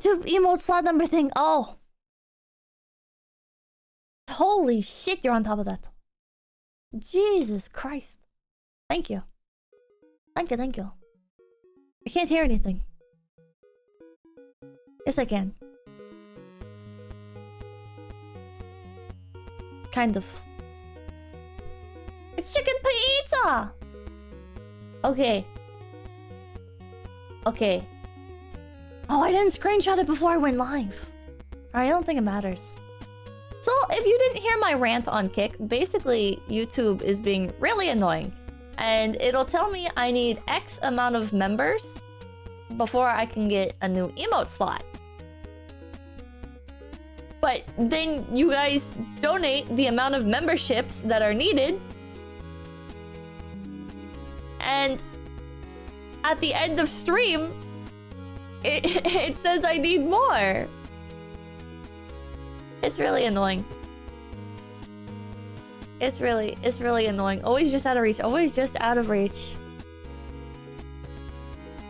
YouTube emote slot number thing. Oh. Holy shit, you're on top of that. Jesus Christ. Thank you. Thank you, thank you. I can't hear anything. Yes, I can. Kind of. It's chicken pizza! Okay. Okay. Oh, I didn't screenshot it before I went live. Alright, I don't think it matters. So, if you didn't hear my rant on Kick, basically, YouTube is being really annoying. And it'll tell me I need X amount of members before I can get a new emote slot. But then you guys donate the amount of memberships that are needed. And at the end of stream, it says I need more. It's really annoying. It's really annoying. Always just out of reach. Always just out of reach.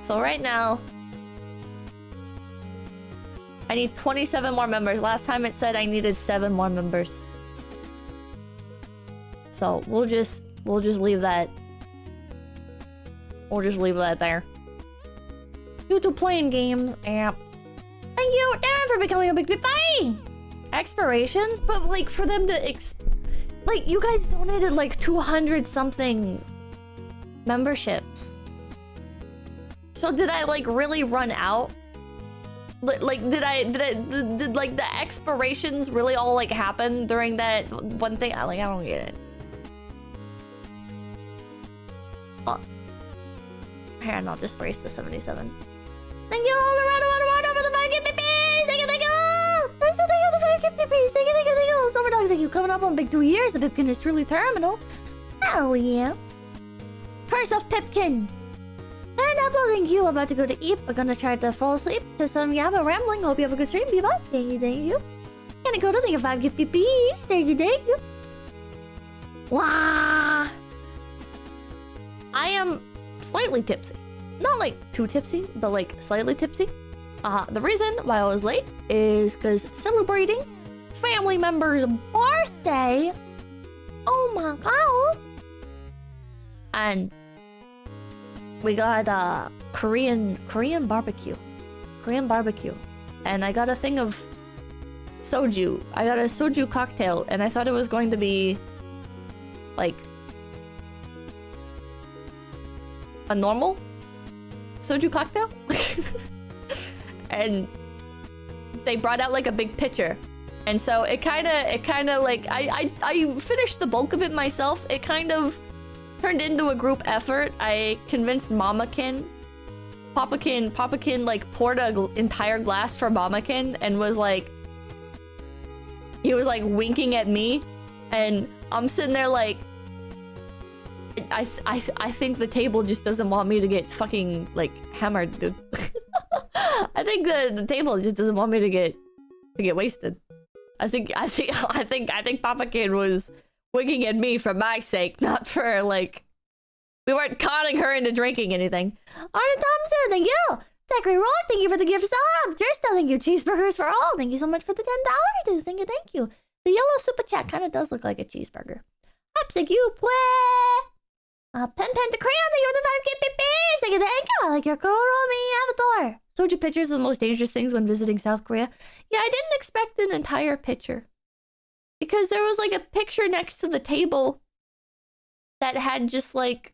So right now, I need 27 more members. Last time it said I needed 7 more members. So we'll just leave that. We'll just leave that there. YouTube playing games app. Thank you, Darren, for becoming a big bye. Expirations, but like for them to like you guys donated like 200 something memberships. So did I like really run out? Like did like the expirations really all like happen during that one thing? I don't get it. Oh. Here, and I'll just race to 77. Thank you all around for the 5K pippies! Thank you! Thank you for the 5K pippies! Thank you! Silver Dogs, thank you. Coming up on big 2 years, the Pipkin is truly terminal. Hell yeah. Curse of Pipkin. And Apple, thank you. About to go to eat. We're gonna try to fall asleep to some Yabba rambling. Hope you have a good stream. Bye-bye. Thank you. Kaneko Lumi, thank you for 5K pippies. Thank you. Wah! I am slightly tipsy. Not like too tipsy, but like slightly tipsy. The reason why I was late is because celebrating family member's birthday. Oh my god. And we got Korean barbecue. Korean barbecue. And I got a thing of soju. I got a soju cocktail, and I thought it was going to be like a normal soju cocktail. And they brought out like a big pitcher, and so it kind of like I finished the bulk of it myself. It kind of turned into a group effort. I convinced Mamakin, Papakin like poured an entire glass for Mamakin and was like, he was like winking at me, and I'm sitting there like, I think the table just doesn't want me to get fucking like hammered, dude. I think the table just doesn't want me to get wasted. I think Papa Kid was winking at me for my sake, not for like, we weren't conning her into drinking anything. Arna Thompson, thank you. Zachary Roll, thank you for the gift sub. Jersta, thank you. Cheeseburgers for all. Thank you so much for the $10. Thank you. The yellow super chat kind of does look like a cheeseburger. Ups, thank you. Pen to Crayon, thank you for the 5K pippies! Thank you! I like your Kuromi avatar! Soju pitchers are the most dangerous things when visiting South Korea. Yeah, I didn't expect an entire pitcher. Because there was like a picture next to the table that had just like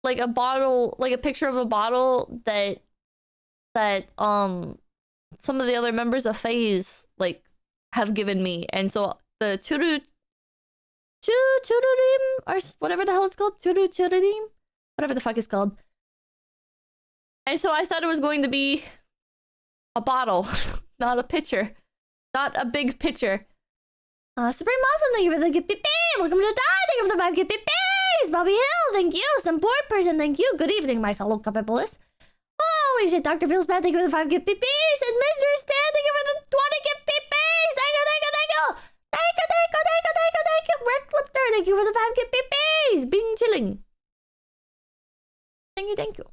a bottle, like a picture of a bottle that some of the other members of FaZe like have given me. And so the Chururim, or whatever the hell it's called, Chururim, whatever the fuck it's called. And so I thought it was going to be a bottle, not a pitcher, not a big pitcher. Supreme Awesome, thank you for the gift pipi. Welcome to die, thank you for the 5 gift pipis. Bobby Hill, thank you. Some poor person, thank you. Good evening, my fellow capitalists. Holy shit, Dr. Feels Bad, thank you for the 5 gift pipis. And Mr. Stan, thank you for the 20 gift pipis. Thank you. Red Clipter, thank you for the 5 gift pipis. Bing chilling. Thank you.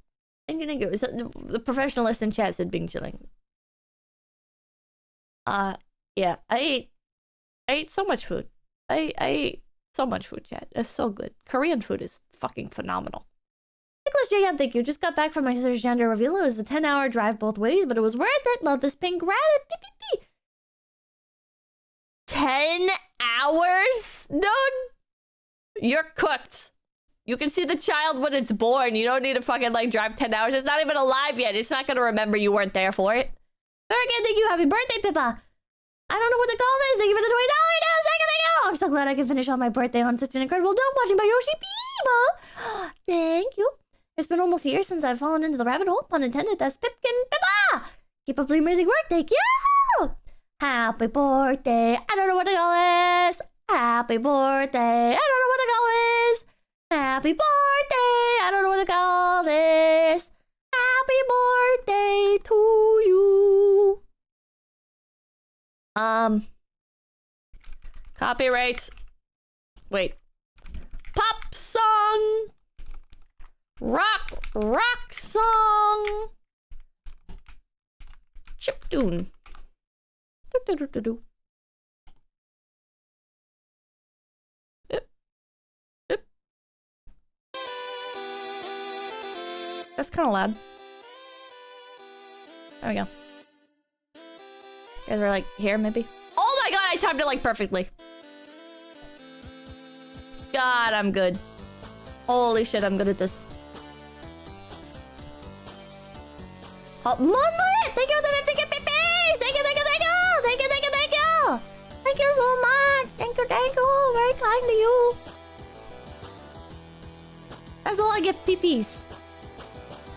Thank you, thank you. So, the professionalist in chat said being chilling. Yeah, I ate so much food. I ate so much food, chat. It's so good. Korean food is fucking phenomenal. Nicholas J. thank you. Just got back from my sister's gender reveal. It was a 10-hour drive both ways, but it was worth it. Love this pink rabbit. Beep, beep, beep. 10 hours? Dude, you're cooked. You can see the child when it's born. You don't need to fucking, like, drive 10 hours. It's not even alive yet. It's not gonna remember you weren't there for it. Again, thank you. Happy birthday, Pippa. I don't know what to call this. Thank you for the $20. No, second, thank you. I'm so glad I can finish on my birthday on such an incredible note watching by Yoshi Pima. Thank you. It's been almost a year since I've fallen into the rabbit hole. Pun intended. That's Pipkin Pippa. Keep up the amazing work. Thank you. Happy birthday. I don't know what to call this. Happy birthday. I don't know what to call this. Happy birthday. I don't know what to call this. Happy birthday to you. Copyright. Wait. Pop song. Rock song. Chiptune. Do. That's kind of loud. There we go. You guys are like, here, maybe? Oh my god, I timed it like perfectly. God, I'm good. Holy shit, I'm good at this. Oh, Moonlit! Thank you for the 50 pippies! Thank you, thank you, thank you! Thank you, thank you, thank you! Thank you so much! Thank you, thank you! Very kind to you! That's all I give pippies.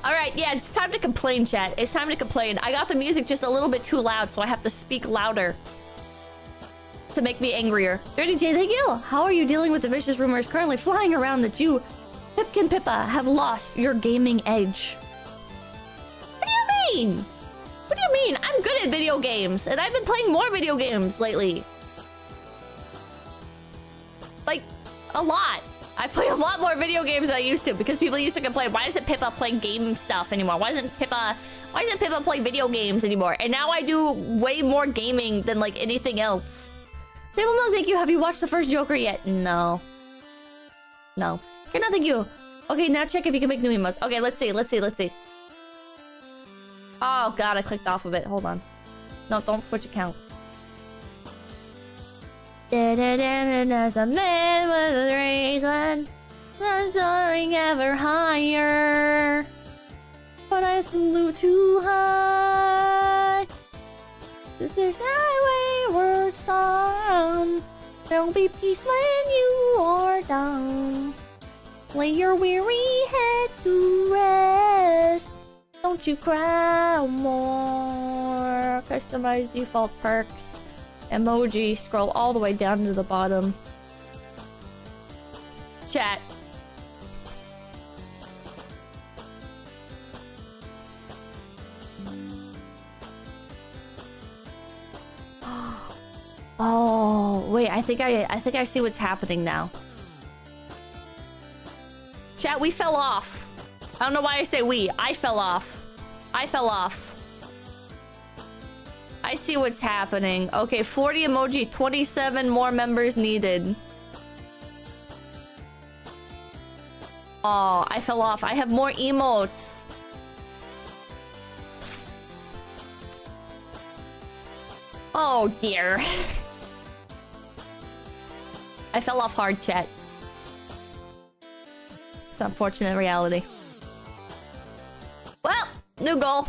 Alright, yeah, it's time to complain, chat. It's time to complain. I got the music just a little bit too loud, so I have to speak louder to make me angrier. 30J, thank you! How are you dealing with the vicious rumors currently flying around that you, Pipkin Pippa, have lost your gaming edge? What do you mean? What do you mean? I'm good at video games, and I've been playing more video games lately. Like, a lot. I play a lot more video games than I used to because people used to complain, why isn't Pippa play game stuff anymore? Why isn't Pippa play video games anymore? And now I do way more gaming than like anything else. People no, thank you. Have you watched the first Joker yet? No. No. Okay, no, thank you. Okay, now check if you can make new emotes. Okay, let's see. Oh god, I clicked off of it. Hold on. No, don't switch account. There's a man with a reason. I'm soaring ever higher. But I flew too high. This is a wayward song. There'll be peace when you are down. Lay your weary head to rest. Don't you cry more. Customize default perks. Emoji, scroll all the way down to the bottom. Chat. Oh, wait, I think I see what's happening now. Chat, we fell off. I don't know why I say we. I fell off. I see what's happening. Okay, 40 emoji, 27 more members needed. Oh, I fell off. I have more emotes. Oh dear. I fell off hard, chat. It's an unfortunate reality. Well, new goal.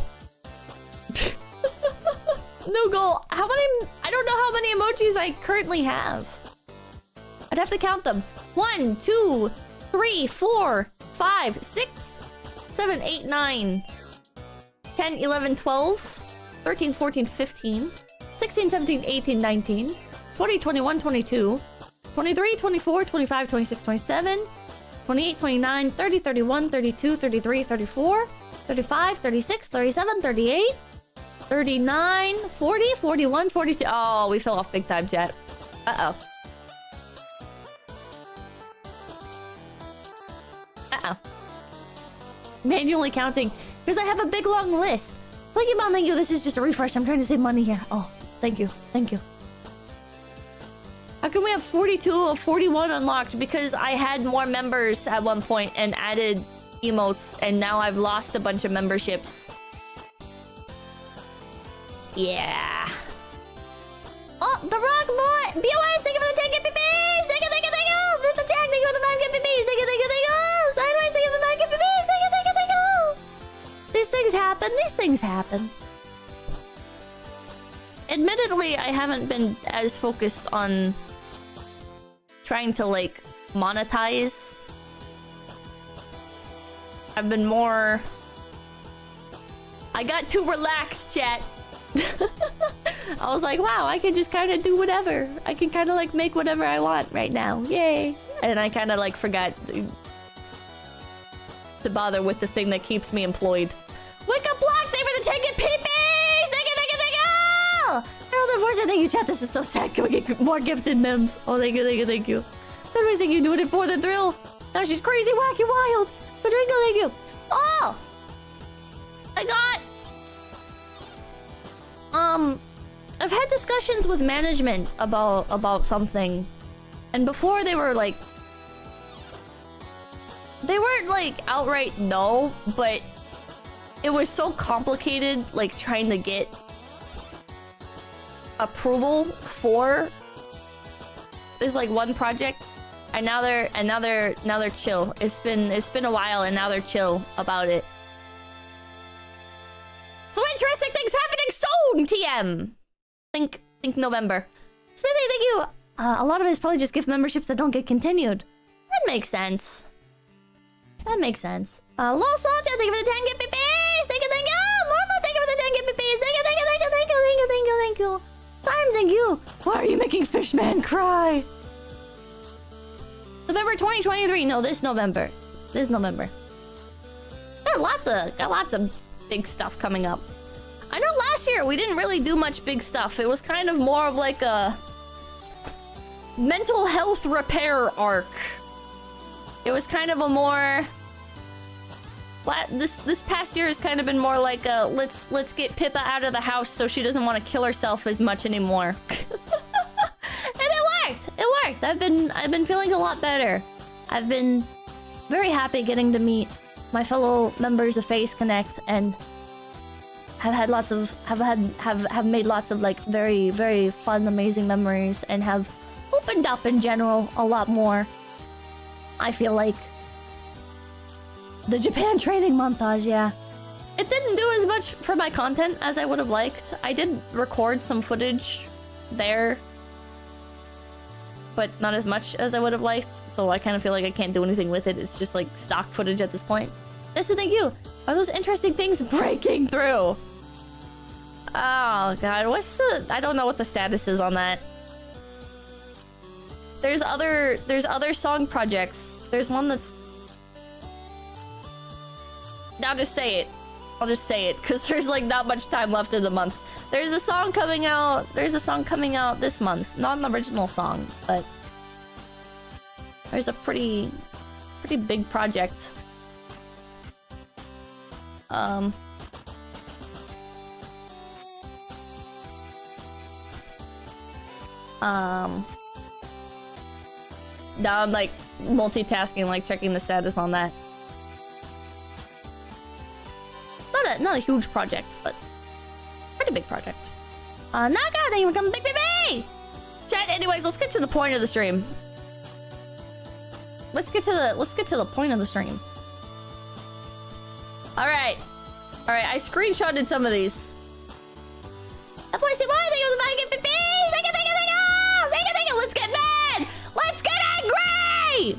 New goal. How many? I don't know how many emojis I currently have. I'd have to count them. 1, 2, 3, 4, 5, 6, 7, 8, 9, 10, 11, 12, 13, 14, 15, 16, 17, 18, 19, 20, 21, 22, 23, 24, 25, 26, 27, 28, 29, 30, 31, 32, 33, 34, 35, 36, 37, 38, 39, 40, 41, 42. Oh, we fell off big time, chat. Uh-oh. Uh-oh. Manually counting. Because I have a big long list. Pokemon, thank you. This is just a refresh. I'm trying to save money here. Oh, thank you. Thank you. How come we have 42 or 41 unlocked? Because I had more members at one point and added emotes, and now I've lost a bunch of memberships. Yeah. Oh, the Rock Boy! BOS, thank you for the 10 PPs! Thank you, thank you, thank you! Mr. Jack, thank you for the 9 PPs! Thank you, thank you, thank you! Sideways, thank you for the 9 PPs! Thank you, thank you, thank you! These things happen, these things happen. Admittedly, I haven't been as focused on trying to, like, monetize. I've been more... I got too relaxed, chat. I was like, wow, I can just kind of do whatever. I can kind of, like, make whatever I want right now. Yay. And I kind of, like, forgot to bother with the thing that keeps me employed. Wake up, Block! Thank you for the 10 PPs! Thank you, thank you, thank you! Harold Enforcer, thank you, chat. This is so sad. Can we get more gifted memes? Oh, thank you, thank you, thank you. Somebody's thank you doing it for the thrill. Now she's crazy, wacky, wild. Rodrigo, thank you. Oh! I got... I've had discussions with management about something. And before they were like... They weren't like outright no, but it was so complicated, like trying to get approval for this like one project. And now they're chill. It's been a while and now they're chill about it. So interesting things happening soon, TM. Think November. Smithy, thank you. A lot of it is probably just gift memberships that don't get continued. That makes sense. That makes sense. Low Soldier, thank you for the 10 gift PPs. Thank you, thank you. Mono, thank you for the 10 gift PPs. Thank you, thank you, thank you, thank you, thank you, thank you, thank you. Time, thank you. Why are you making Fishman cry? November 2023. No, this November. This November. Got lots of big stuff coming up. I know last year we didn't really do much big stuff. It was kind of more of like a mental health repair arc. It was kind of a more... This past year has kind of been more like a let's get Pippa out of the house so she doesn't want to kill herself as much anymore. And it worked! It worked! I've been feeling a lot better. I've been very happy getting to meet my fellow members of Face Connect and have made lots of like very, very fun, amazing memories and have opened up in general a lot more. I feel like the Japan training montage, yeah. It didn't do as much for my content as I would have liked. I did record some footage there, but not as much as I would have liked, so I kind of feel like I can't do anything with it. It's just like stock footage at this point. Yes, so thank you. Are those interesting things breaking through? Oh god, what's the... I don't know what the status is on that. There's other song projects. There's one that's... I'll just say it. I'll just say it, because there's like not much time left in the month. There's a song coming out. There's a song coming out this month. Not an original song, but there's a pretty big project. Now I'm like multitasking, like checking the status on that. Not a huge project, but pretty big project. Naka, thank you for coming, big baby! Chat, anyways, let's get to the point of the stream. Let's get to the point of the stream. Alright. Alright, I screenshotted some of these. FYCY, thank you for the 5 gift PPs! Thank you, thank you, thank you! Thank you, thank you! Let's get mad! Let's get angry!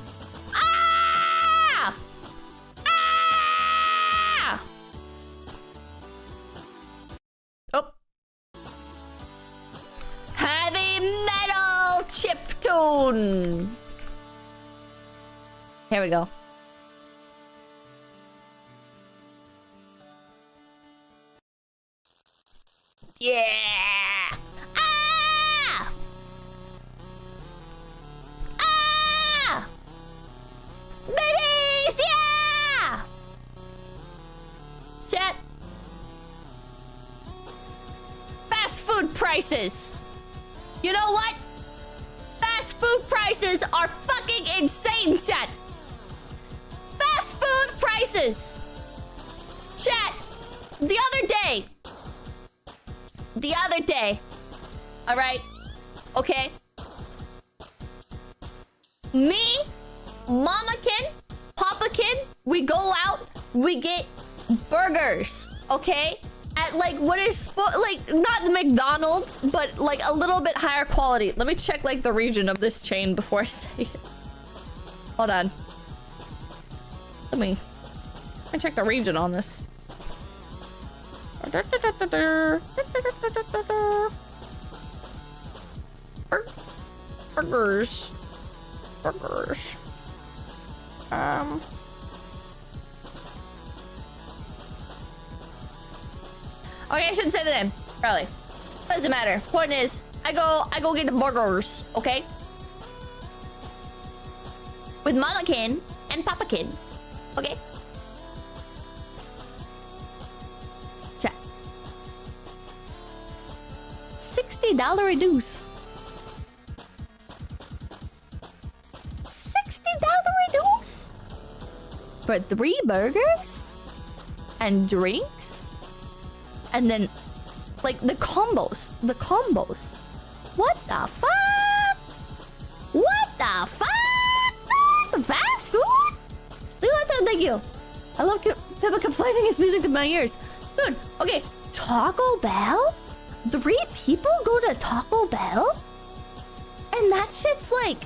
Ah! Ah! Oh. Heavy metal chiptune! Here we go. Yeah! Ah! Ah! Babies! Yeah! Chat, fast food prices. You know what? Fast food prices are fucking insane, chat. Fast food prices. Chat, the other day. All right. Okay. Me, Mamakin, Papakin, we go out, we get burgers, okay? At like what is like not McDonald's, but like a little bit higher quality. Let me check like the region of this chain before I say it. Hold on. Let me check the region on this. Burgers. Okay, I shouldn't say the name. Probably. Doesn't matter. Point is, I go get the burgers, okay? With Mamakin and Papakin. Okay? Chat. $60 reduce. $60 reduce? For 3 burgers? And drinks? And then, like, the combos. What the fuck? What the fuck? The fast food? Thank you. I love Pippa complaining his music to my ears. Dude, okay, Taco Bell? 3 people go to Taco Bell? And that shit's like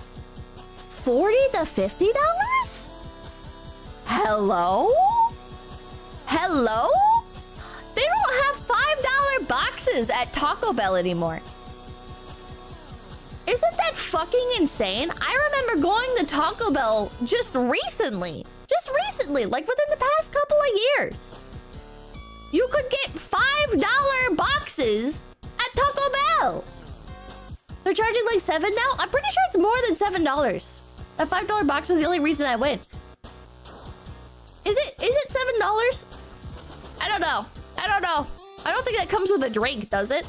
$40 to $50? Hello? They don't have $5 boxes at Taco Bell anymore. Isn't that fucking insane? I remember going to Taco Bell just recently, like within the past couple of years. You could get $5 boxes at Taco Bell. They're charging like $7 now? I'm pretty sure it's more than $7. That $5 box is the only reason I went. Is it $7? I don't know. I don't think that comes with a drink, does it?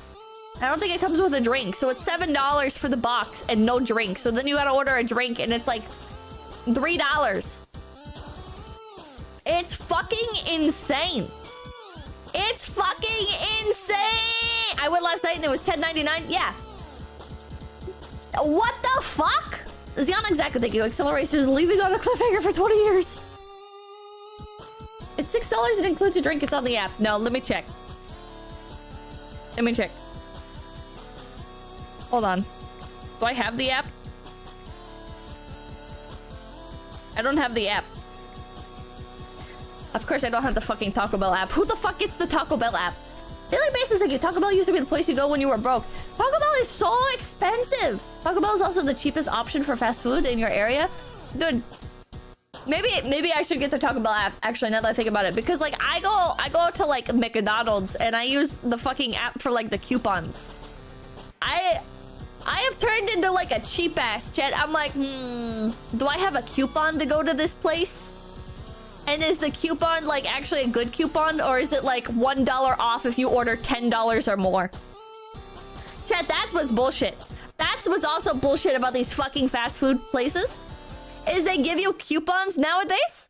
I don't think it comes with a drink. So it's $7 for the box and no drink. So then you gotta order a drink and it's like $3. It's fucking insane. It's fucking insane. I went last night and it was $10.99. Yeah. What the fuck? 𝐒𝐤𝐢𝐚𝐥, thank you. Acceleracers leaving on a cliffhanger for 20 years. It's $6. It includes a drink. It's on the app. No, let me check. Hold on. Do I have the app? I don't have the app. Of course I don't have the fucking Taco Bell app. Who the fuck gets the Taco Bell app? Daily basis, like you. Taco Bell used to be the place you go when you were broke. Taco Bell is so expensive. Taco Bell is also the cheapest option for fast food in your area. Dude, maybe I should get the Taco Bell app, actually, now that I think about it. Because, like, I go to, like, McDonald's, and I use the fucking app for, like, the coupons. I have turned into, like, a cheap-ass chat. I'm like, do I have a coupon to go to this place? And is the coupon, like, actually a good coupon? Or is it, like, $1 off if you order $10 or more? Chat, that's what's bullshit. That's what's also bullshit about these fucking fast food places. Is they give you coupons nowadays,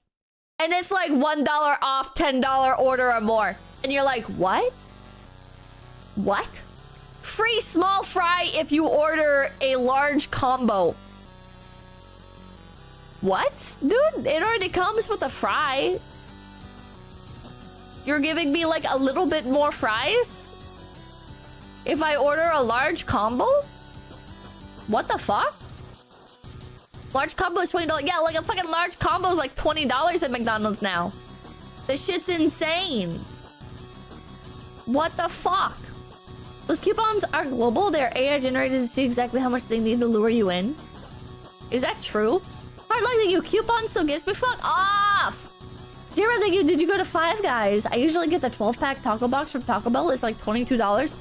and it's like $1 off, $10 order or more. And you're like, what? What? Free small fry if you order a large combo. What? Dude, it already comes with a fry. You're giving me like a little bit more fries? If I order a large combo? What the fuck? Large combo is $20. Yeah, like a fucking large combo is like $20 at McDonald's now. This shit's insane. What the fuck? Those coupons are global. They're AI generated to see exactly how much they need to lure you in. Is that true? Hard luck that you coupon still gets me fucked off. Jira, thank you. Did you go to Five Guys? I usually get the 12-pack taco box from Taco Bell. It's like $22.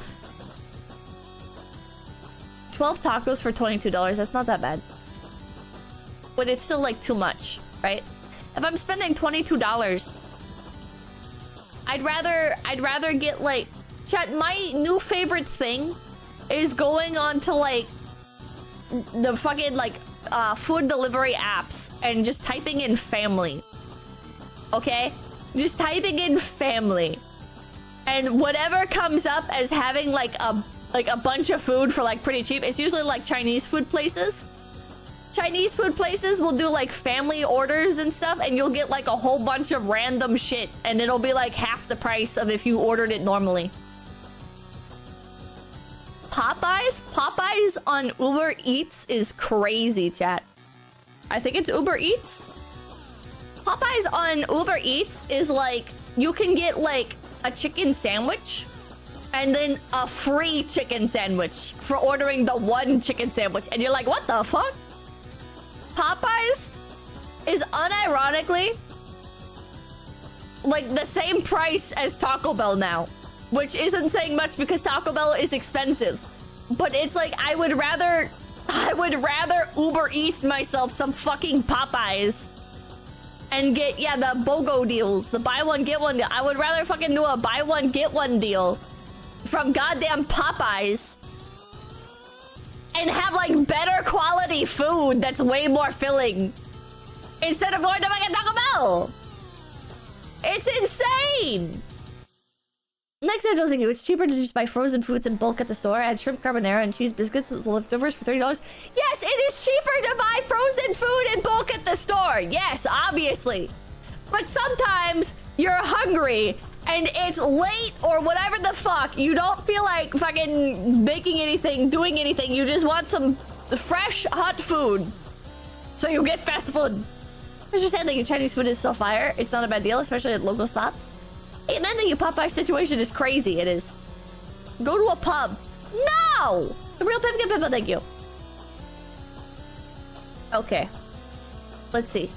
12 tacos for $22. That's not that bad. But it's still like too much, right? If I'm spending $22, I'd rather get like Chat, my new favorite thing is going on to like the fucking like food delivery apps and just typing in family. Okay? Just typing in family. And whatever comes up as having like a bunch of food for like pretty cheap, it's usually like Chinese food places. Chinese food places will do like family orders and stuff, and you'll get like a whole bunch of random shit, and it'll be like half the price of if you ordered it normally. Popeyes on Uber Eats is crazy, chat. I think it's Uber Eats. Popeyes on Uber Eats is like, you can get like a chicken sandwich and then a free chicken sandwich for ordering the one chicken sandwich. And you're like, what the fuck? Popeyes is unironically like the same price as Taco Bell now, which isn't saying much because Taco Bell is expensive. But it's like, I would rather Uber Eats myself some fucking Popeyes and get, yeah, the BOGO deals, the buy one get one deal. I would rather fucking do a buy one get one deal from goddamn Popeyes and have like better quality food that's way more filling instead of going to fucking Taco Bell. It's insane. Next, I was thinking it's cheaper to just buy frozen foods in bulk at the store. Add shrimp carbonara and cheese biscuits with leftovers for $30. Yes, it is cheaper to buy frozen food in bulk at the store. Yes, obviously. But sometimes you're hungry and it's late or whatever the fuck. You don't feel like fucking making anything, doing anything. You just want some fresh, hot food. So you get fast food. I was just saying that your Chinese food is so fire. It's not a bad deal, especially at local spots. Hey, man, the Popeye situation is crazy. It is. Go to a pub. No! The real Pippa, thank you. Okay. Let's see.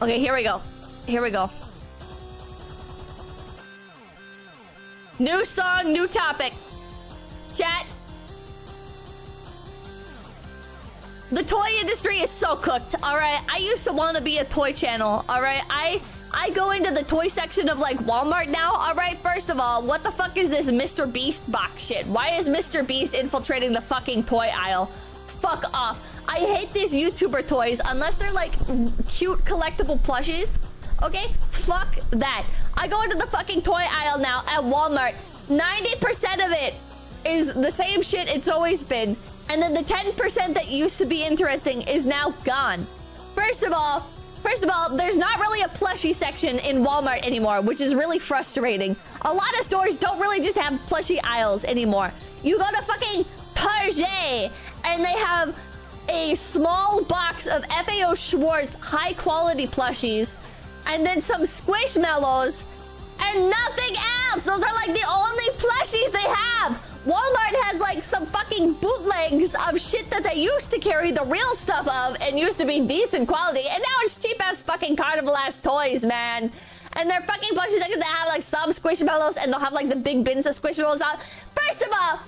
Okay, here we go. Here we go. New song, new topic. Chat. The toy industry is so cooked, alright? I used to want to be a toy channel, alright? I go into the toy section of like Walmart now, alright? First of all, what the fuck is this Mr. Beast box shit? Why is Mr. Beast infiltrating the fucking toy aisle? Fuck off. I hate these YouTuber toys unless they're like cute collectible plushies, okay? Fuck that. I go into the fucking toy aisle now at Walmart. 90% of it is the same shit it's always been. And then the 10% that used to be interesting is now gone. First of all, there's not really a plushie section in Walmart anymore, which is really frustrating. A lot of stores don't really just have plushie aisles anymore. You go to fucking Target, and they have a small box of FAO Schwartz high-quality plushies, and then some Squishmallows, and nothing else. Those are like the only plushies they have. Walmart has like some fucking bootlegs of shit that they used to carry the real stuff of and used to be decent quality, and now it's cheap ass fucking carnival ass toys, man. And they're fucking plushies that have like some Squishmallows, and they'll have like the big bins of Squishmallows out. First of all,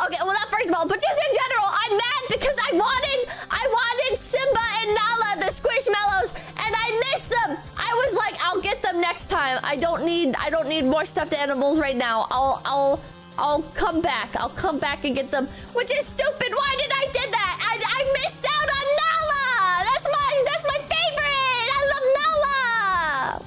okay, well not first of all, but just in general, I'm mad because I wanted Simba and Nala, the Squishmallows, and I missed them. I was like, I'll get them next time. I don't need more stuffed animals right now. I'll come back. I'll come back and get them, which is stupid. Why did I did that? I missed out on Nala. That's my favorite. I love Nala.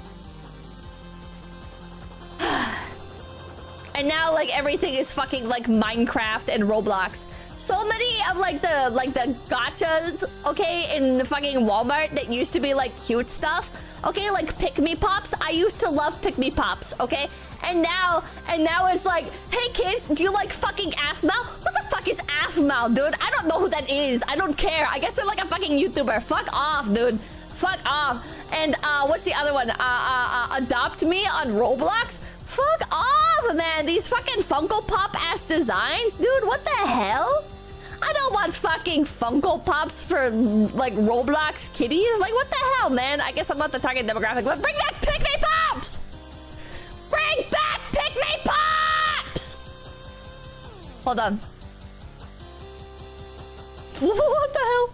And now like everything is fucking like Minecraft and Roblox. So many of like the gachas, okay, in the fucking Walmart that used to be like cute stuff. Okay, like Pick Me Pops. I used to love Pick Me Pops, okay? And now it's like, hey kids, do you like fucking Aphmau? What the fuck is Aphmau, dude? I don't know who that is. I don't care. I guess they're like a fucking YouTuber. Fuck off, dude. Fuck off. And what's the other one? Adopt Me on Roblox? Fuck off, man. These fucking Funko Pop ass designs, dude. What the hell? I don't want fucking Funko Pops for like Roblox kitties. Like what the hell, man? I guess I'm not the target demographic, but bring back Pick Me Pops! Bring back Pick Me Pops! Hold on. What the hell?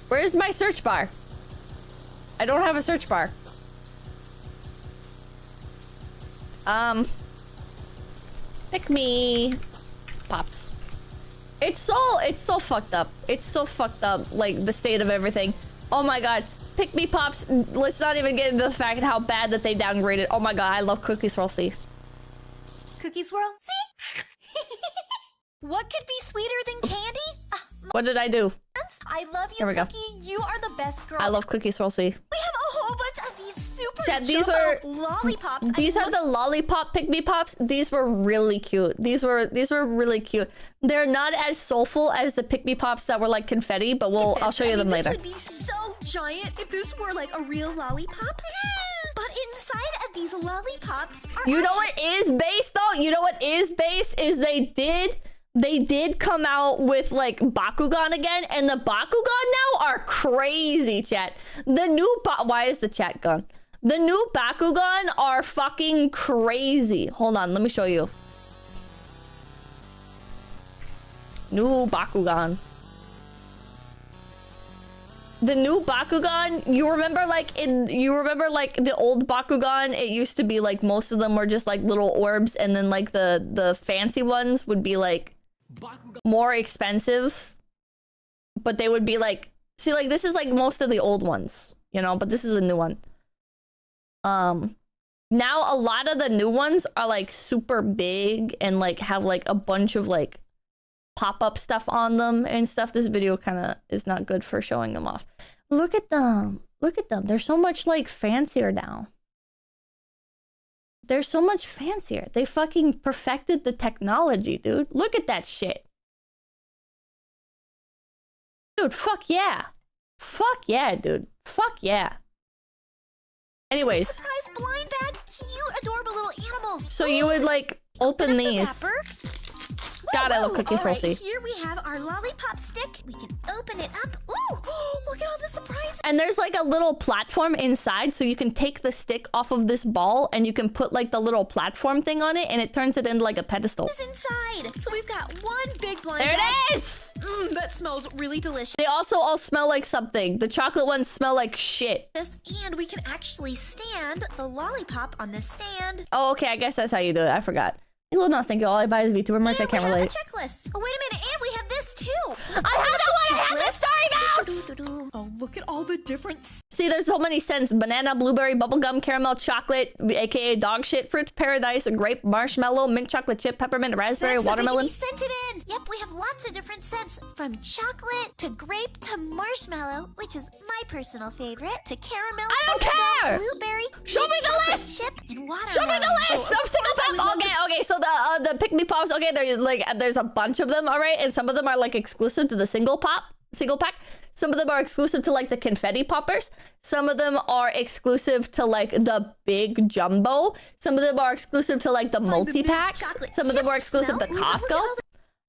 Where's my search bar? I don't have a search bar. Pick me pops. It's so fucked up. It's so fucked up, like, the state of everything. Oh my god. Pick me pops. Let's not even get into the fact how bad that they downgraded. Oh my god, I love Cookie Swirl C. Cookie Swirl? See? What could be sweeter than candy? What did I do? I love you, Here we go. Cookie. You are the best girl. I love Cookie Swirl C. We have a whole bunch of these super Chat, these are lollipops. These are the lollipop pick me pops. These were really cute. These were really cute. They're not as soulful as the pick me pops that were like confetti, but I'll show you them later. This would be so giant if this were like a real lollipop. But inside of these lollipops are You know what is based though? You know what is based is they did come out with like Bakugan again, and the Bakugan now are crazy, chat. The new why is the chat gone? The new Bakugan are fucking crazy. Hold on, let me show you. New Bakugan. The new Bakugan, you remember like the old Bakugan, it used to be like most of them were just like little orbs, and then like the fancy ones would be like more expensive, but they would be like, see, like this is like most of the old ones, you know, but this is a new one. Now a lot of the new ones are like super big and like have like a bunch of like pop-up stuff on them and stuff. This video kind of is not good for showing them off. Look at them. Look at them. They're so much like fancier now. They're so much fancier. They fucking perfected the technology, dude. Look at that shit. Dude, fuck yeah. Fuck yeah, dude. Fuck yeah. Anyways. Surprise blind bag, cute, adorable little animals. So you would like open these. God, I love Cookie Swirl C. Here we have our lollipop stick. We can open it up. Ooh, look at all the surprises. And there's like a little platform inside, so you can take the stick off of this ball and you can put like the little platform thing on it, and it turns it into like a pedestal. What's inside? So we've got one big blind there bag. It is! That smells really delicious. They also all smell like something. The chocolate ones smell like shit. And we can actually stand the lollipop on this stand. Oh, okay, I guess that's how you do it. I forgot. Well, no, thank you. All I buy is VTuber merch. I can't relate. A checklist. Oh, wait a minute. And we have this too. I have that one. I have the Story Mouse. Oh, look at all the different... See, there's so many scents. Banana, blueberry, bubblegum, caramel, chocolate, aka dog shit, fruit, paradise, grape, marshmallow, mint chocolate chip, peppermint, raspberry, watermelon. Scented in. Yep, we have lots of different scents. From chocolate to grape to marshmallow, which is my personal favorite, to caramel, I don't care. Blueberry, show me the list. Chip, and watermelon. Show me the list of single pack. Okay, so the pick me pops. Okay, there's a bunch of them. All right, and some of them are like exclusive to the single pack. Some of them are exclusive to like the confetti poppers. Some of them are exclusive to like the big jumbo. Some of them are exclusive to like the multi-packs. Some of them are exclusive to Costco.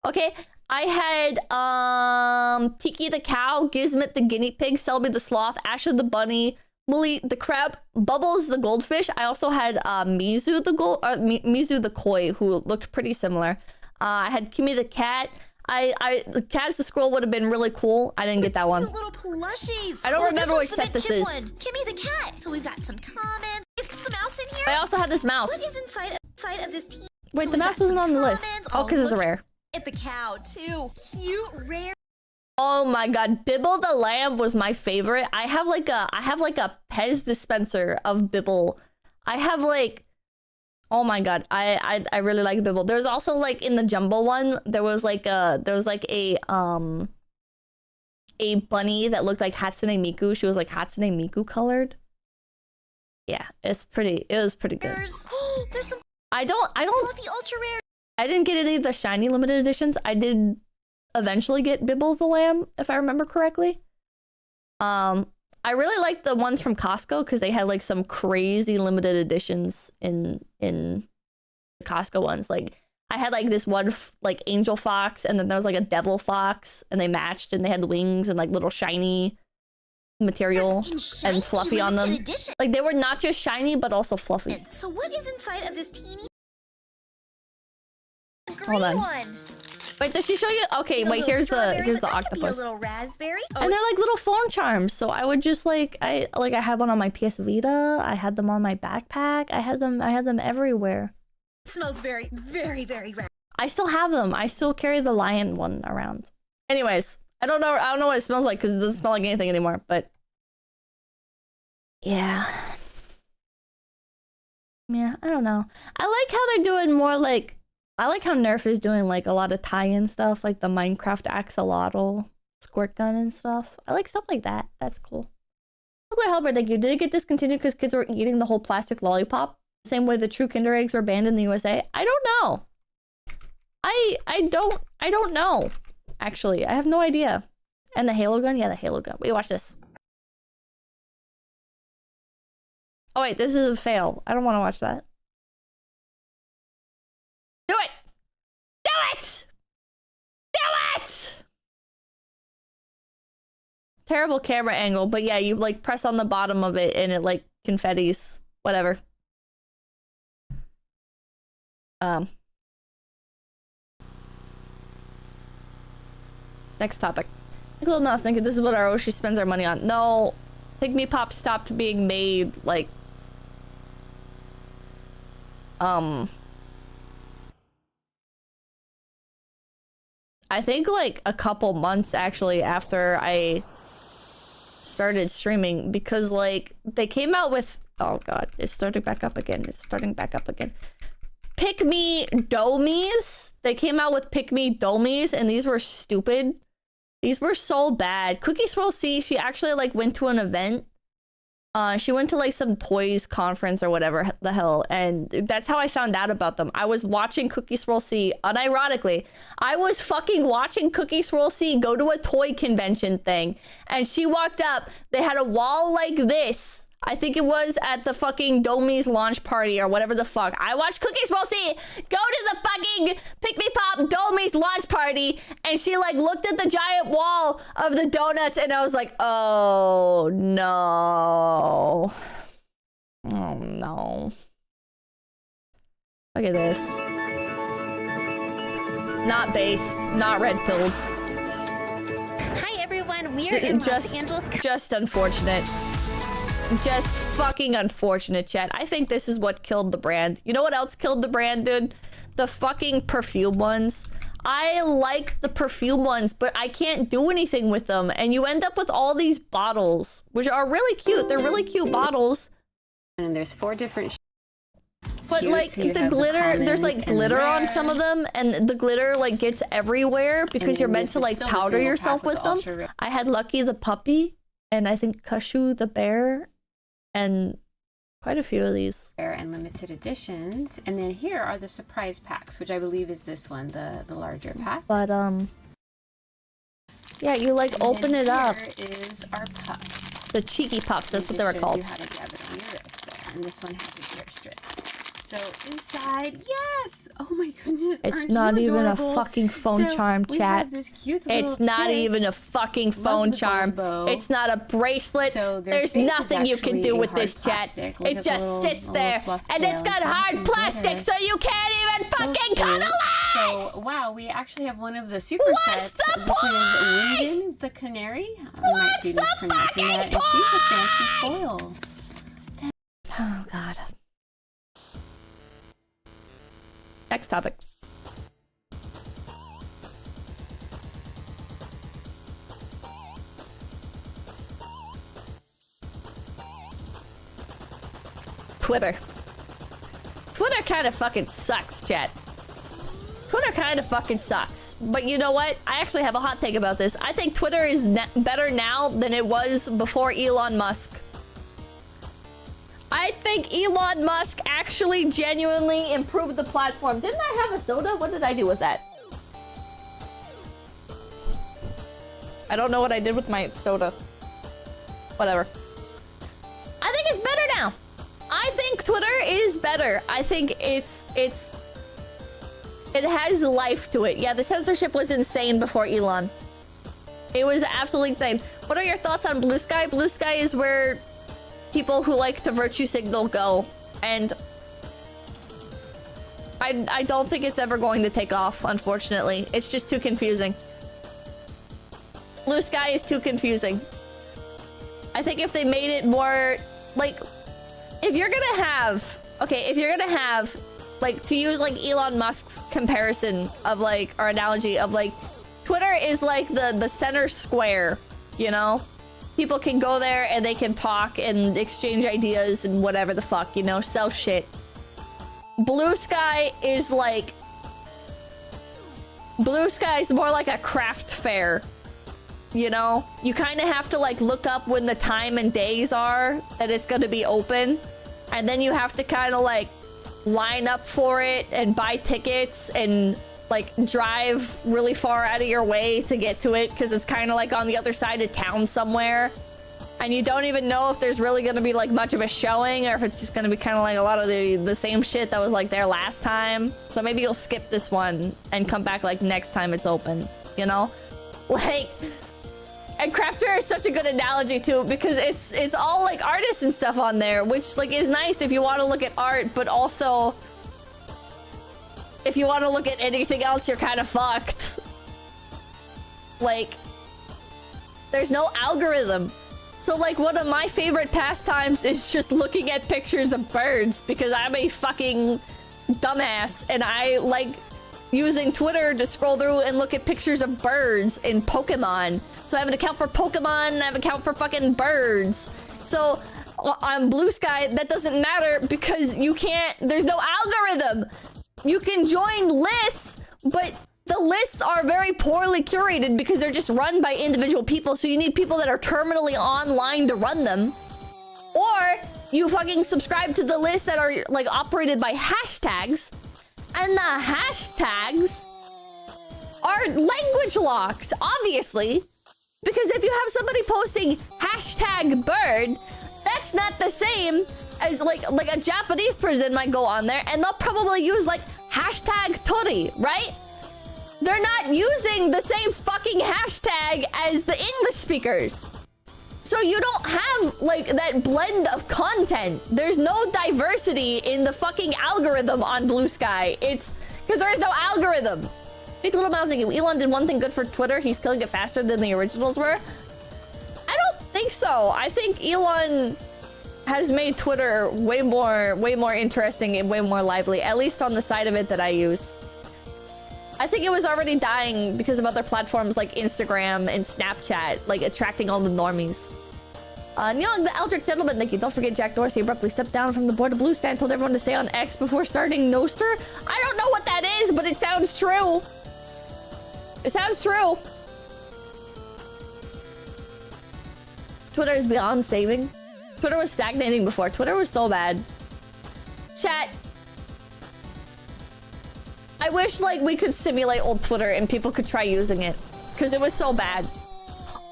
Okay, I had Tiki the cow, Gizmit the guinea pig, Selby the sloth, Asher the bunny, Mully the crab, Bubbles the goldfish. I also had Mizu the koi, who looked pretty similar. I had Kimmy the cat. Kaz the squirrel would have been really cool. I didn't get that one. Little plushies. I don't remember which set this is. Kimmy the cat. So we've got some comments. Is the mouse in here? I also had this mouse. What is inside of this team? Wait, the mouse wasn't on the list. Oh, because it's a rare. At the cow too. Cute, rare. Oh my god, Bibble the lamb was my favorite. I have like a Pez dispenser of Bibble. I have like, oh my god, I really like Bibble. There's also like in the jumbo one, there was like a bunny that looked like Hatsune Miku. She was like Hatsune Miku colored. Yeah, it was pretty good. There's some I don't fluffy ultra rare. I didn't get any of the shiny limited editions. I did eventually get Bibble the lamb, if I remember correctly. I really liked the ones from Costco because they had like some crazy limited editions in the Costco ones. Like I had like this one like angel fox, and then there was like a devil fox, and they matched, and they had the wings and like little shiny material and fluffy on them. Like they were not just shiny but also fluffy. So what is inside of this teeny green one? Wait, does she show you? Okay, A wait, little here's strawberry, the but that could be a octopus. little raspberry. And they're like little phone charms. So I would just like I had one on my PS Vita. I had them on my backpack. I had them everywhere. It smells very, very, very red. I still have them. I still carry the lion one around. Anyways, I don't know what it smells like because it doesn't smell like anything anymore, but yeah. Yeah, I don't know. I like how they're doing more like I like how Nerf is doing like a lot of tie-in stuff, like the Minecraft axolotl squirt gun and stuff. I like stuff like that. That's cool. Nuclear Helper, thank you. Did it get discontinued because kids were eating the whole plastic lollipop? Same way the true Kinder eggs were banned in the USA? I don't know. I don't know. Actually, I have no idea. And the Halo gun? Yeah, the Halo gun. Wait, watch this. Oh wait, this is a fail. I don't want to watch that. Do it! Do it! Do it! Terrible camera angle, but yeah, you like press on the bottom of it and it like confettis. Whatever. Next topic. Little Mouse thinking this is what our Oshi spends our money on. No, Pygmy Pop stopped being made like I think like a couple months actually after I started streaming, because like they came out with, oh god, it's starting back up again. It's starting back up again. Pick Me Domies. They came out with Pick Me Domies and these were stupid. These were so bad. Cookie Swirl C, she actually like went to an event. She went to like some toys conference or whatever the hell, and that's how I found out about them. I was watching Cookie Swirl C, unironically. I was fucking watching Cookie Swirl C go to a toy convention thing, and she walked up. They had a wall like this. I think it was at the fucking Domies launch party or whatever the fuck. I watched Cookie Swirl C go to the fucking Pick Me Pop Domies launch party, and she like looked at the giant wall of the donuts, and I was like, oh no. Oh no. Look at this. Not based, not red pilled. Hi everyone, we're in Los Angeles. Just unfortunate. Just fucking unfortunate, chat. I think this is what killed the brand. You know what else killed the brand, dude? The fucking perfume ones. I like the perfume ones, but I can't do anything with them. And you end up with all these bottles, which are really cute. They're really cute bottles. And there's 4 different but like the glitter, there's like glitter on some of them, and the glitter like gets everywhere because you're meant to like powder yourself with them. I had Lucky the puppy, and I think Kashu the bear, and quite a few of these. And limited editions. And then here are the surprise packs, which I believe is this one, the larger pack. But yeah, you like open it up. Here is our puff. The cheeky puffs, that's what they were called. You how to grab it on your wrist there. And this one has a zip strip. So inside, yes! Oh my goodness, it's not even a fucking phone charm, chat. It's not even a fucking phone charm. It's not a bracelet. There's nothing you can do with this, chat. It just sits there, and it's got hard plastic, so you can't even fucking cuddle it! So, wow, we actually have one of the super sets. This is Linden the Canary. I might be mispronouncing that. And she's a fancy foil. Oh, God. Next topic. Twitter. Twitter kind of fucking sucks, chat. Twitter kind of fucking sucks. But you know what? I actually have a hot take about this. I think Twitter is better now than it was before Elon Musk. I think Elon Musk actually genuinely improved the platform. Didn't I have a soda? What did I do with that? I don't know what I did with my soda. Whatever. I think it's better now. I think Twitter is better. I think it has life to it. Yeah, the censorship was insane before Elon. It was absolutely insane. What are your thoughts on Blue Sky? Blue Sky is where people who like to virtue signal go, and I don't think it's ever going to take off, unfortunately. It's just too confusing. Blue Sky is too confusing. I think if they made it more, like, if you're gonna have, okay, if you're gonna have, like, to use, like, Elon Musk's comparison of, like, or analogy of, like, Twitter is, like, the center square, you know? People can go there and they can talk and exchange ideas and whatever the fuck, you know? Sell shit. Blue Sky is, like... Blue Sky is more like a craft fair. You know? You kind of have to, like, look up when the time and days are that it's gonna be open. And then you have to kind of, like, line up for it and buy tickets and, like, drive really far out of your way to get to it because it's kind of, like, on the other side of town somewhere. And you don't even know if there's really gonna be, like, much of a showing or if it's just gonna be kind of like a lot of the same shit that was, like, there last time. So maybe you'll skip this one and come back, like, next time it's open, you know? Like... And craft fair is such a good analogy too, because it's all like artists and stuff on there, which like is nice if you want to look at art, but also if you want to look at anything else, you're kind of fucked. Like, there's no algorithm. So like one of my favorite pastimes is just looking at pictures of birds because I'm a fucking dumbass and I like using Twitter to scroll through and look at pictures of birds in Pokemon. So I have an account for Pokemon and I have an account for fucking birds. So on Blue Sky, that doesn't matter because you can't, there's no algorithm. You can join lists, but the lists are very poorly curated because they're just run by individual people. So you need people that are terminally online to run them. Or you fucking subscribe to the lists that are like operated by hashtags. And the hashtags are language locks, obviously. Because if you have somebody posting hashtag bird, that's not the same as like a Japanese person might go on there and they'll probably use like hashtag tori, right? They're not using the same fucking hashtag as the English speakers. So you don't have like that blend of content. There's no diversity in the fucking algorithm on Blue Sky. It's because there is no algorithm. Hey, Little Mouse, Elon did one thing good for Twitter. He's killing it faster than the originals were. I don't think so. I think Elon has made Twitter way more interesting and way more lively, at least on the side of it that I use. I think it was already dying because of other platforms like Instagram and Snapchat, like attracting all the normies. Nyong, the Eldritch Gentleman, thank you. Don't forget Jack Dorsey abruptly stepped down from the board of Blue Sky and told everyone to stay on X before starting Noster. I don't know what that is, but it sounds true. It sounds true. Twitter is beyond saving. Twitter was stagnating before. Twitter was so bad. Chat. I wish like we could simulate old Twitter and people could try using it. Because it was so bad.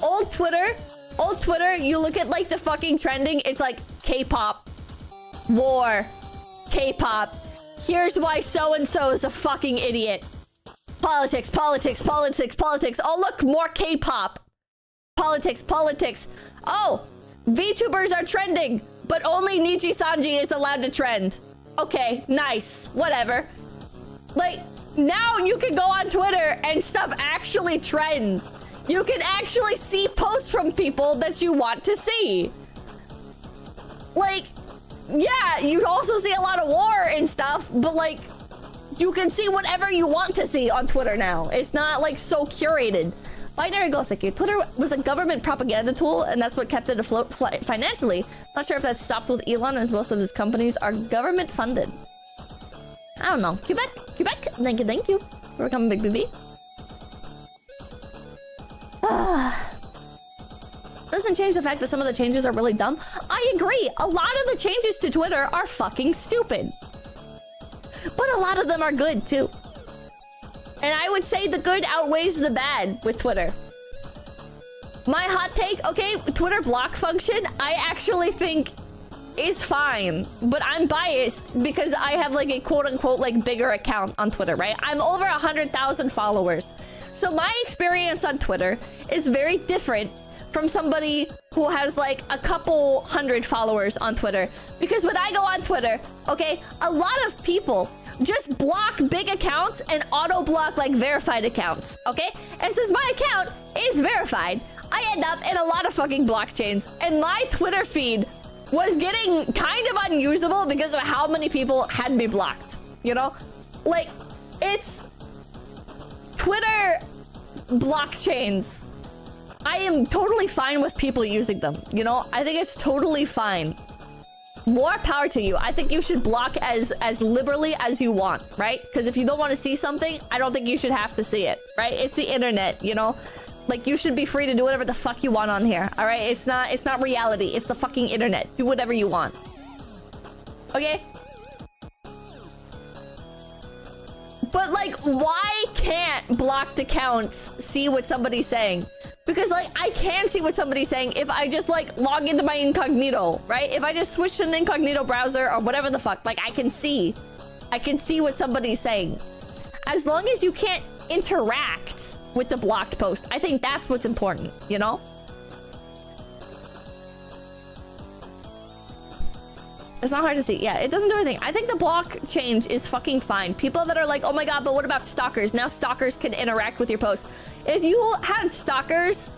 Old Twitter, you look at like the fucking trending, it's like K-pop, war, K-pop. Here's why so-and-so is a fucking idiot. Politics, politics, politics, politics. Oh, look, more K-pop. Politics, politics. Oh, VTubers are trending, but only Nichi Sanji is allowed to trend. Okay, nice, whatever. Like, now you can go on Twitter and stuff actually trends. You can actually see posts from people that you want to see. Like, yeah, you also see a lot of war and stuff, but like, you can see whatever you want to see on Twitter now. It's not like so curated. Binary Ghost, like Twitter was a government propaganda tool, and that's what kept it afloat financially. Not sure if that's stopped with Elon, as most of his companies are government funded. I don't know. Quebec, thank you for coming, Big BB. Doesn't change the fact that some of the changes are really dumb. I agree. A lot of the changes to Twitter are fucking stupid. But a lot of them are good, too. And I would say the good outweighs the bad with Twitter. My hot take, okay, Twitter block function, I actually think is fine. But I'm biased because I have like a quote-unquote like bigger account on Twitter, right? I'm over 100,000 followers. So my experience on Twitter is very different from somebody who has like a couple hundred followers on Twitter. Because when I go on Twitter, okay, a lot of people just block big accounts and auto block like verified accounts, okay? And since my account is verified, I end up in a lot of fucking blockchains, and my Twitter feed was getting kind of unusable because of how many people had me blocked, you know? Like, it's Twitter blockchains. I am totally fine with people using them, you know? I think it's totally fine. More power to you. I think you should block as liberally as you want, right? Because if you don't want to see something, I don't think you should have to see it, right? It's the internet, you know? Like, you should be free to do whatever the fuck you want on here, all right? It's not reality. It's the fucking internet. Do whatever you want. Okay? But, like, why can't blocked accounts see what somebody's saying? Because, like, I can see what somebody's saying if I just, like, log into my incognito, right? If I just switch to an incognito browser or whatever the fuck, like, I can see what somebody's saying. As long as you can't interact with the blocked post, I think that's what's important, you know? It's not hard to see. Yeah, it doesn't do anything. I think the block change is fucking fine. People that are like, oh my god, but what about stalkers? Now stalkers can interact with your posts. If you had stalkers,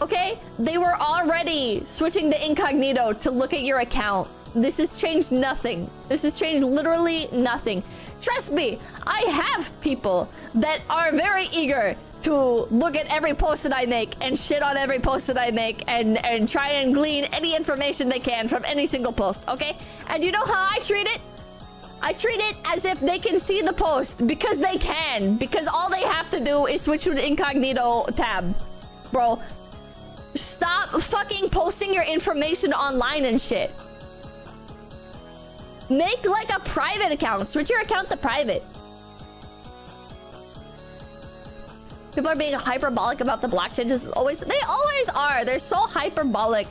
okay, they were already switching to incognito to look at your account. This has changed nothing. This has changed literally nothing. Trust me, I have people that are very eager to look at every post that I make and shit on every post that I make and try and glean any information they can from any single post, okay? And you know how I treat it? I treat it as if they can see the post because they can. Because all they have to do is switch to the incognito tab. Bro, stop fucking posting your information online and shit. Make like a private account. Switch your account to private. People are being hyperbolic about the block changes. They always are. They're so hyperbolic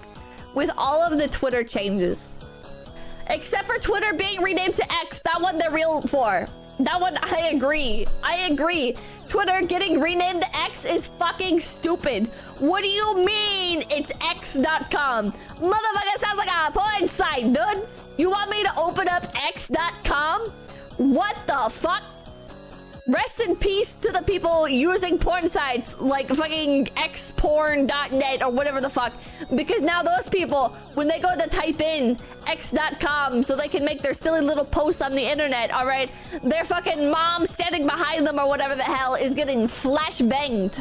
with all of the Twitter changes. Except for Twitter being renamed to X. That one they're real for. That one, I agree. I agree. Twitter getting renamed to X is fucking stupid. What do you mean it's X.com? Motherfucker sounds like a porn site, dude. You want me to open up X.com? What the fuck? Rest in peace to the people using porn sites like fucking xporn.net or whatever the fuck. Because now those people, when they go to type in x.com so they can make their silly little posts on the internet, alright, their fucking mom standing behind them or whatever the hell is getting flash banged.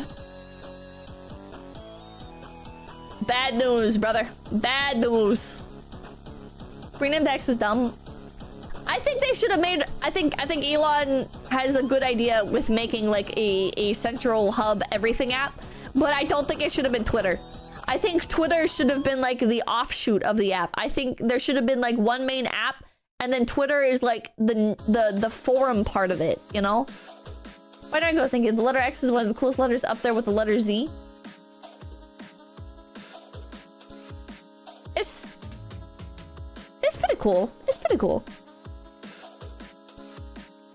Bad news, brother. Bad news. Renamed X is dumb. I think they should have made... I think Elon has a good idea with making like a central hub everything app, but I don't think it should have been Twitter. I think Twitter should have been like the offshoot of the app. I think there should have been like one main app, and then Twitter is like the forum part of it, you know? Why did I go thinking the letter X is one of the coolest letters up there with the letter Z? It's pretty cool. It's pretty cool.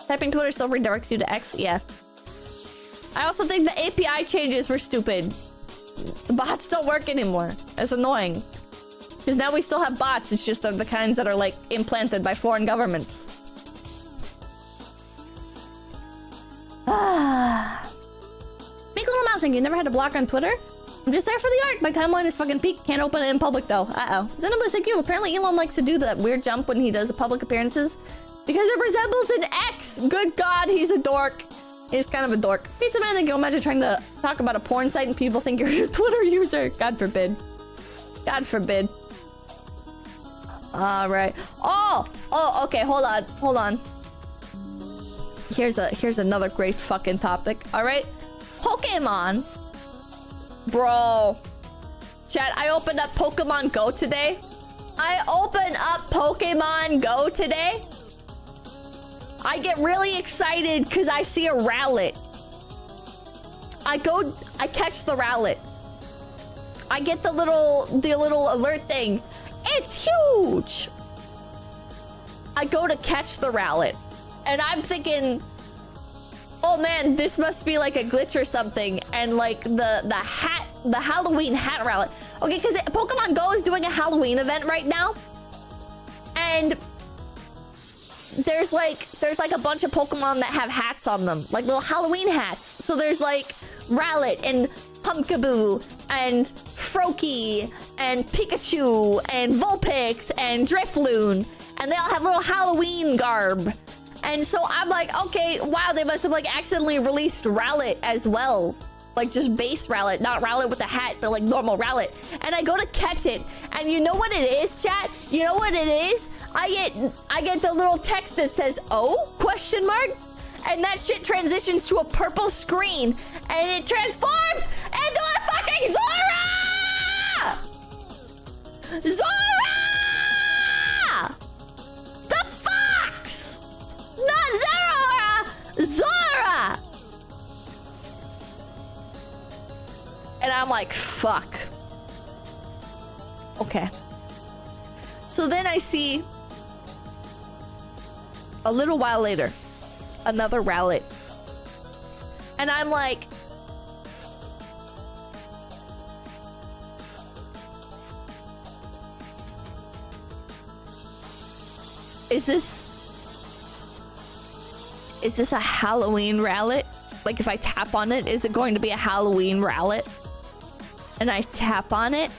Typing Twitter still redirects you to X? Yeah. I also think the API changes were stupid. The bots don't work anymore. It's annoying. Because now we still have bots, it's just they're the kinds that are like implanted by foreign governments. Big Little Mouse, you never had a block on Twitter? I'm just there for the art. My timeline is fucking peak. Can't open it in public though. Uh-oh. Xenoblade like you. Apparently Elon likes to do that weird jump when he does public appearances. Because it resembles an X! Good god, he's a dork. He's kind of a dork. Pizza Man, can you imagine trying to talk about a porn site and people think you're a Twitter user? God forbid. God forbid. Alright. Oh, okay, hold on. Here's another great fucking topic. Alright? Pokemon. Bro. Chat, I opened up Pokemon Go today. I get really excited because I see a Rowlet. I catch the Rowlet. I get the little alert thing. It's huge! I go to catch the Rowlet. And I'm thinking, oh man, this must be like a glitch or something. And like the hat the Halloween hat rally. Okay, because Pokemon Go is doing a Halloween event right now. And there's like a bunch of Pokemon that have hats on them, like little Halloween hats. So there's like Rowlet and Pumpkaboo and Froakie and Pikachu and Vulpix and Drifloon, and they all have little Halloween garb. And so I'm like, okay, wow, they must have like accidentally released Rowlet as well. Like just base Rowlet, not Rowlet with a hat, but like normal Rowlet. And I go to catch it, and you know what it is, chat? You know what it is? I get the little text that says, "Oh?" ? And that shit transitions to a purple screen, and it transforms into a fucking Zora! Zora! The fox! Not Zora! Zora! And I'm like, fuck. Okay. So then I see, a little while later, another Rowlet. And I'm like, is this a Halloween Rowlet? Like if I tap on it, is it going to be a Halloween Rowlet? And I tap on it.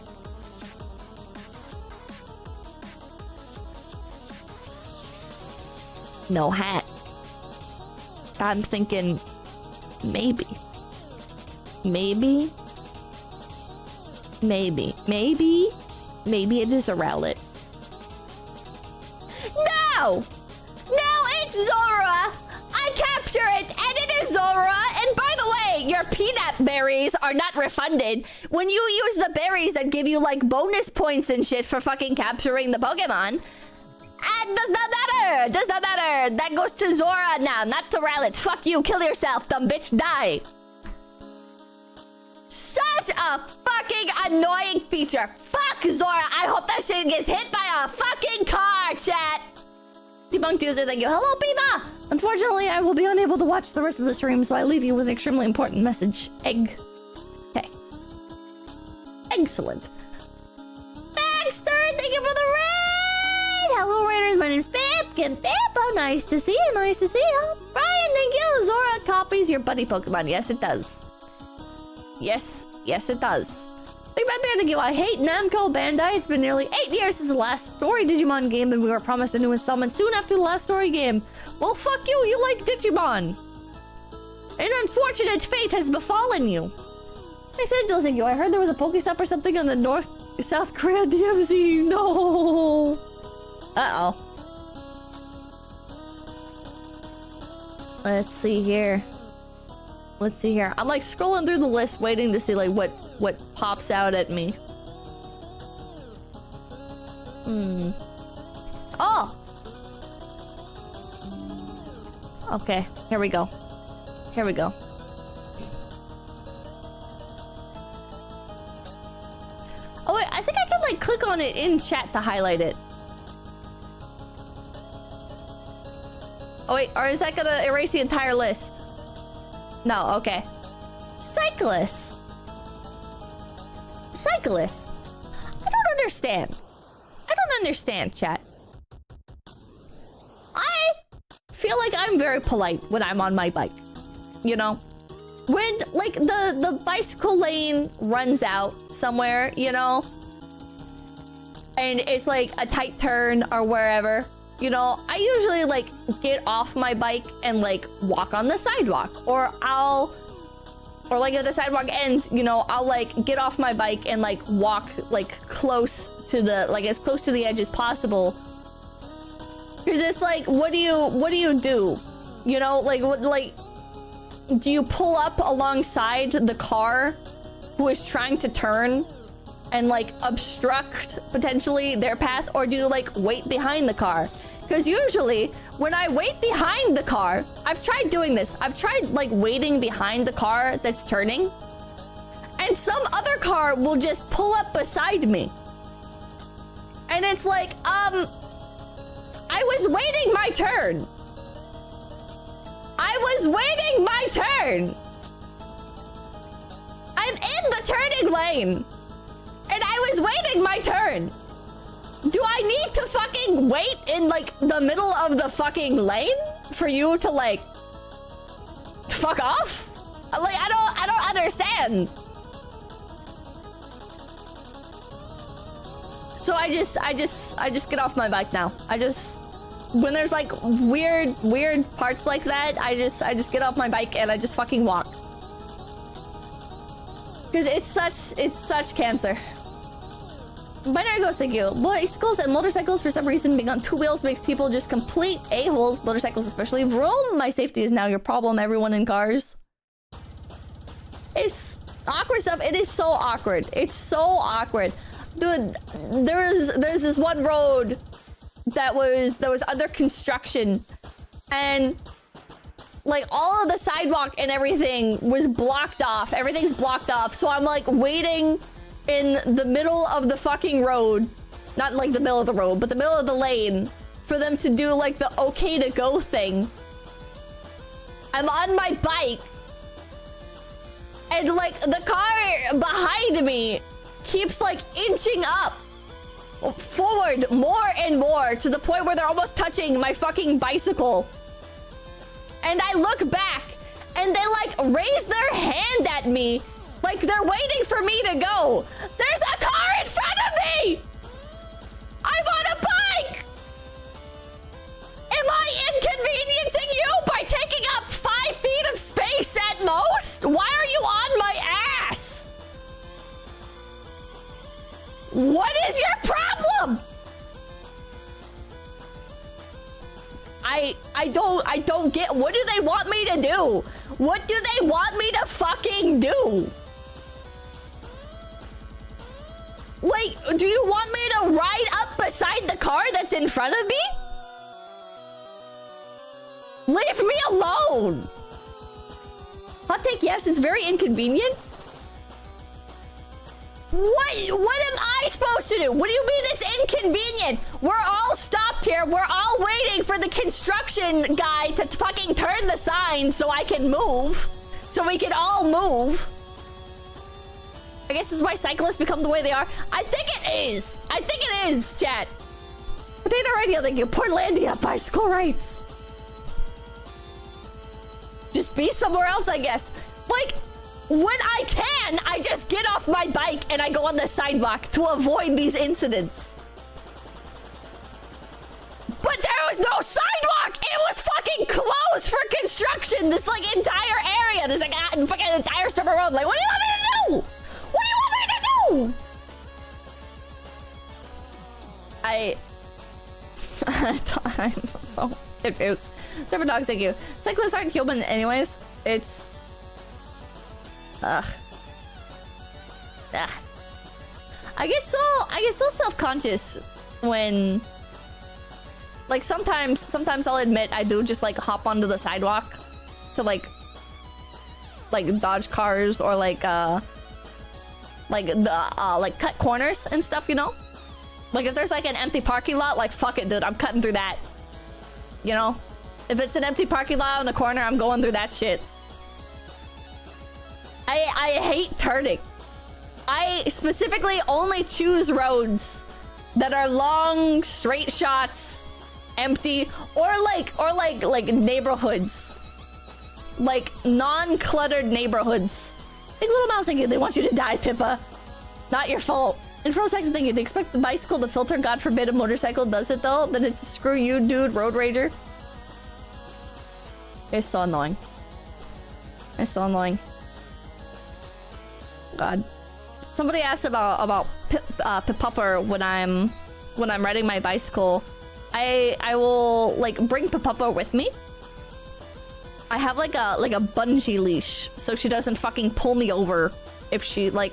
No hat. I'm thinking, maybe it is a Rowlet. No, it's Zora. I capture it, and it is Zora. And by the way, your peanut berries are not refunded. When you use the berries that give you like bonus points and shit for fucking capturing the Pokemon, does not matter. That goes to Zora now, not to Rowlet. Fuck you. Kill yourself, dumb bitch. Die. Such a fucking annoying feature. Fuck Zora. I hope that shit gets hit by a fucking car, chat. Debunked user, thank you. Hello, Pima. Unfortunately, I will be unable to watch the rest of the stream, so I leave you with an extremely important message. Egg. Okay. Excellent. Thanks, Stir. Thank you for the raid. Hello, Raiders. My name's Bip. Get Bip. Nice to see you. Nice to see you. Brian, thank you. Zora copies your buddy Pokemon. Yes, it does. Yes, it does. Big Bad Bear, thank you. I hate Namco Bandai. It's been nearly 8 years since the last story Digimon game, and we were promised a new installment soon after the last story game. Well, fuck you. You like Digimon. An unfortunate fate has befallen you. I said, thank you. I heard there was a Pokestop or something on the South Korea DMZ. No. Uh-oh. Let's see here. I'm like scrolling through the list, waiting to see like what pops out at me. Oh. Okay. Here we go. Oh wait, I think I can like click on it in chat to highlight it. Oh wait, or is that gonna erase the entire list? No, okay. Cyclists. I don't understand, chat. I feel like I'm very polite when I'm on my bike. You know? When, like, the bicycle lane runs out somewhere, you know? And it's, like, a tight turn or wherever. You know, I usually, like, get off my bike and, like, walk on the sidewalk. Or like, if the sidewalk ends, you know, I'll, like, get off my bike and, like, walk, like, close to the, like, as close to the edge as possible. Because it's like, what do you do? You know, like, do you pull up alongside the car who is trying to turn and, like, obstruct, potentially, their path? Or do you, like, wait behind the car? Because usually, when I wait behind the car, I've tried doing this. I've tried, like, waiting behind the car that's turning. And some other car will just pull up beside me. And it's like, I was waiting my turn. I I'm in the turning lane! And I was waiting my turn! Do I need to fucking wait in, like, the middle of the fucking lane? For you to, like... fuck off? Like, I don't understand. So I just get off my bike now. When there's like weird parts like that, I just get off my bike and I just fucking walk. Cause it's such cancer. Binary Ghost, thank you. Bicycles and motorcycles, for some reason, being on two wheels makes people just complete a-holes. Motorcycles especially. Vroom, my safety is now your problem, everyone in cars. It's awkward stuff. It is so awkward. It's so awkward. Dude, there's this one road that was under construction, and like all of the sidewalk and everything was blocked off. Everything's blocked off. So I'm like waiting in the middle of the fucking road, not like the middle of the road, but the middle of the lane, for them to do like the okay to go thing. I'm on my bike, and like the car behind me keeps like inching up forward more and more to the point where they're almost touching my fucking bicycle. And I look back and they like raise their hand at me like they're waiting for me to go. There's a car in front of me! I'm on a bike! Am I inconveniencing you by taking up 5 feet of space at most? Why are you on my ass? What is your problem? I don't get, what do they want me to do? What do they want me to fucking do? Like, do you want me to ride up beside the car that's in front of me? Leave me alone. Hot take, yes, it's very inconvenient. What am I supposed to do? What do you mean it's inconvenient? We're all stopped here. We're all waiting for the construction guy to fucking turn the sign so I can move. So we can all move. I guess this is why cyclists become the way they are. I think it is. I think it is, chat. Potato Radio, thank you. Portlandia, bicycle rights. Just be somewhere else, I guess. Like, when I can, I just get off my bike and I go on the sidewalk to avoid these incidents. But there was no sidewalk! It was fucking closed for construction! This, like, entire area! There's, like, a fucking entire strip of road. Like, what do you want me to do? What do you want me to do? I'm so confused. Different dogs, thank you. Cyclists aren't human anyways. It's... Ugh. I get so self-conscious when, like, sometimes I'll admit I do just like hop onto the sidewalk to like dodge cars or like cut corners and stuff, you know? Like if there's like an empty parking lot, like fuck it, dude, I'm cutting through that. You know? If it's an empty parking lot in the corner, I'm going through that shit. I hate turning. I specifically only choose roads that are long, straight shots, empty, or like neighborhoods. Like non-cluttered neighborhoods. Big Little Mouse, thank you. They want you to die, Pippa. Not your fault. And for a second, thank you. They expect the bicycle to filter. God forbid a motorcycle does it though. Then it's screw you, dude, road rager. It's so annoying. It's so annoying. God. Somebody asked about Pipupper when I'm riding my bicycle. I will like bring Pipupper with me. I have like a bungee leash so she doesn't fucking pull me over if she like,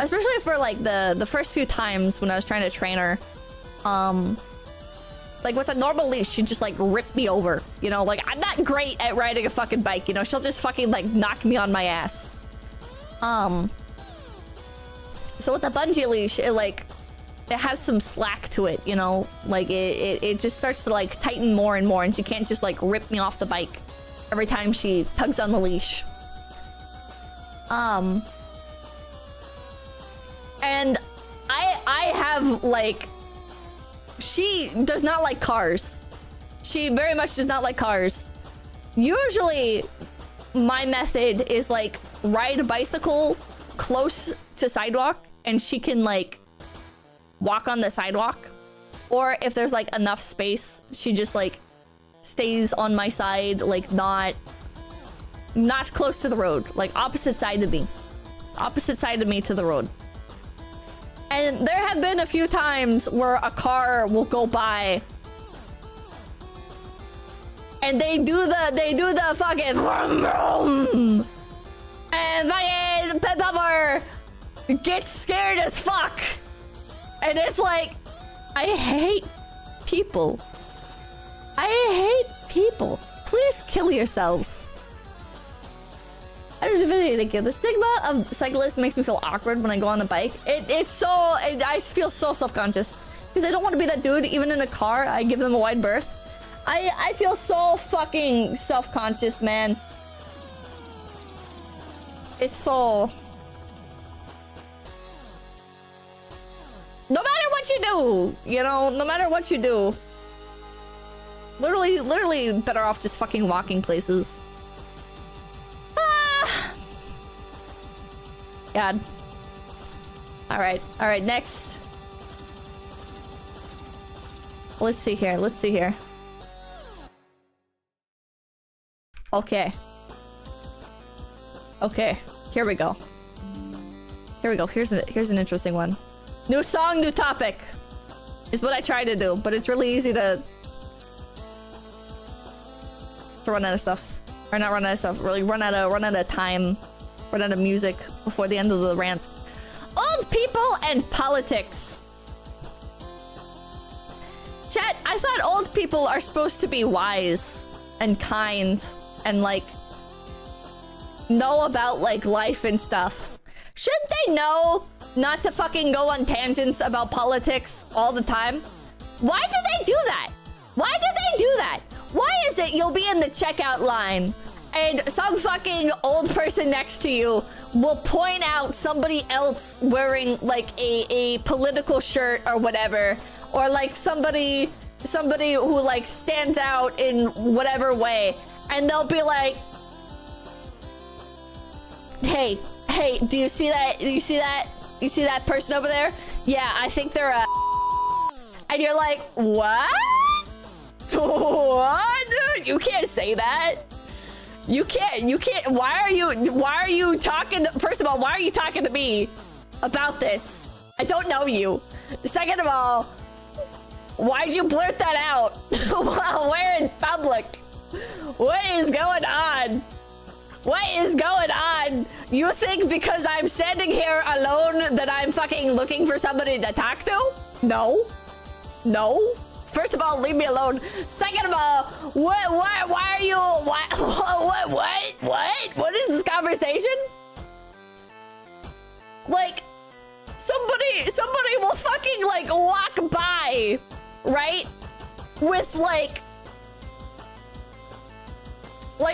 especially for like the first few times when I was trying to train her. Like with a normal leash, she'd just like rip me over, you know? Like I'm not great at riding a fucking bike, you know? She'll just fucking like knock me on my ass. So with the bungee leash, it has some slack to it, you know? Like it just starts to like tighten more and more, and she can't just like rip me off the bike every time she tugs on the leash. have, like... She does not like cars. She very much does not like cars. Usually, my method is, like, ride a bicycle close to sidewalk, and she can, like, walk on the sidewalk. Or if there's, like, enough space, she just, like, stays on my side, like, not close to the road. Like, opposite side of me. Opposite side of me to the road. And there have been a few times where a car will go by and they do the fucking vroom, vroom, and fucking pet popper gets scared as fuck. And it's like, I hate people. I hate people. Please kill yourselves. I don't really think the stigma of cyclists makes me feel awkward when I go on a bike. I feel so self-conscious because I don't want to be that dude. Even in a car, I give them a wide berth. I feel so fucking self-conscious, man. It's so... No matter what you do, you know, no matter what you do. Literally better off just fucking walking places. God. Alright, next. Let's see here. Okay, here we go. Here's an interesting one. New song, new topic is what I try to do, but it's really easy to run out of stuff. Or not run out of stuff, really run out of time. Run out of music before the end of the rant. Old people and politics. Chat, I thought old people are supposed to be wise and kind and, like, know about, like, life and stuff. Shouldn't they know not to fucking go on tangents about politics all the time? Why do they do that? Why do they do that? Why is it you'll be in the checkout line and some fucking old person next to you will point out somebody else wearing, like, a political shirt or whatever, or, like, somebody who, like, stands out in whatever way, and they'll be like, hey, do you see that? You see that person over there? Yeah, I think they're a... And you're like, what? What, dude? You can't say that. You can't. Why are you talking? First of all, why are you talking to me about this? I don't know you. Second of all, why'd you blurt that out while we're in public? What is going on? What is going on? You think because I'm standing here alone that I'm fucking looking for somebody to talk to? No. First of all, leave me alone. Second of all, why are you, what is this conversation? Like, somebody will fucking, like, walk by, right? With, like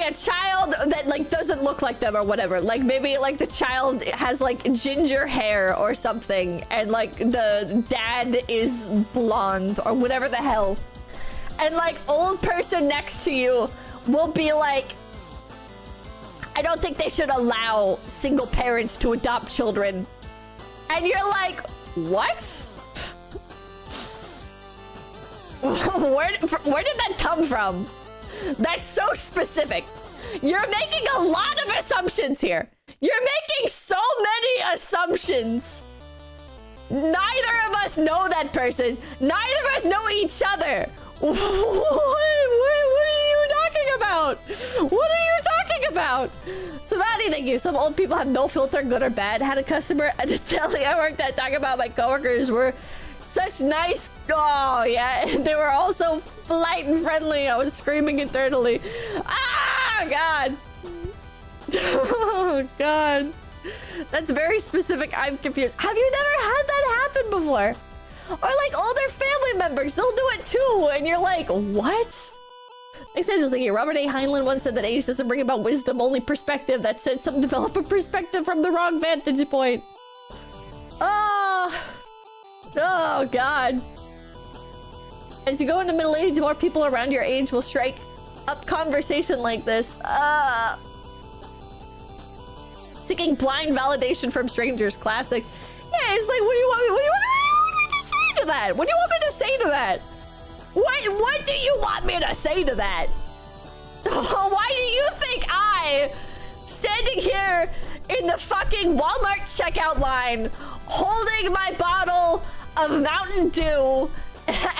a child that, like, doesn't look like them or whatever. Like, maybe, like, the child has, like, ginger hair or something, and, like, the dad is blonde or whatever the hell. And, like, old person next to you will be like, I don't think they should allow single parents to adopt children. And you're like, what? Where did that come from? That's so specific. You're making a lot of assumptions here. You're making so many assumptions. Neither of us know that person. Neither of us know each other. What are you talking about? What are you talking about? Savati, thank you. Some old people have no filter, good or bad. Had a customer at the deli I worked at talk about my coworkers were such nice. Oh, yeah. They were also polite and friendly. I was screaming internally. Ah, God. Oh, God. That's very specific. I'm confused. Have you never had that happen before? Or, like, older family members, they'll do it too. And you're like, what? I said just like here. Robert A. Heinlein once said that age doesn't bring about wisdom, only perspective. That said, some develop a perspective from the wrong vantage point. Oh, God. As you go into middle age, more people around your age will strike up conversation like this. Seeking blind validation from strangers. Classic. Yeah, it's like, what do you want me to say to that? What do you want me to say to that? What do you want me to say to that? Why do you think I, standing here in the fucking Walmart checkout line, holding my bottle of Mountain Dew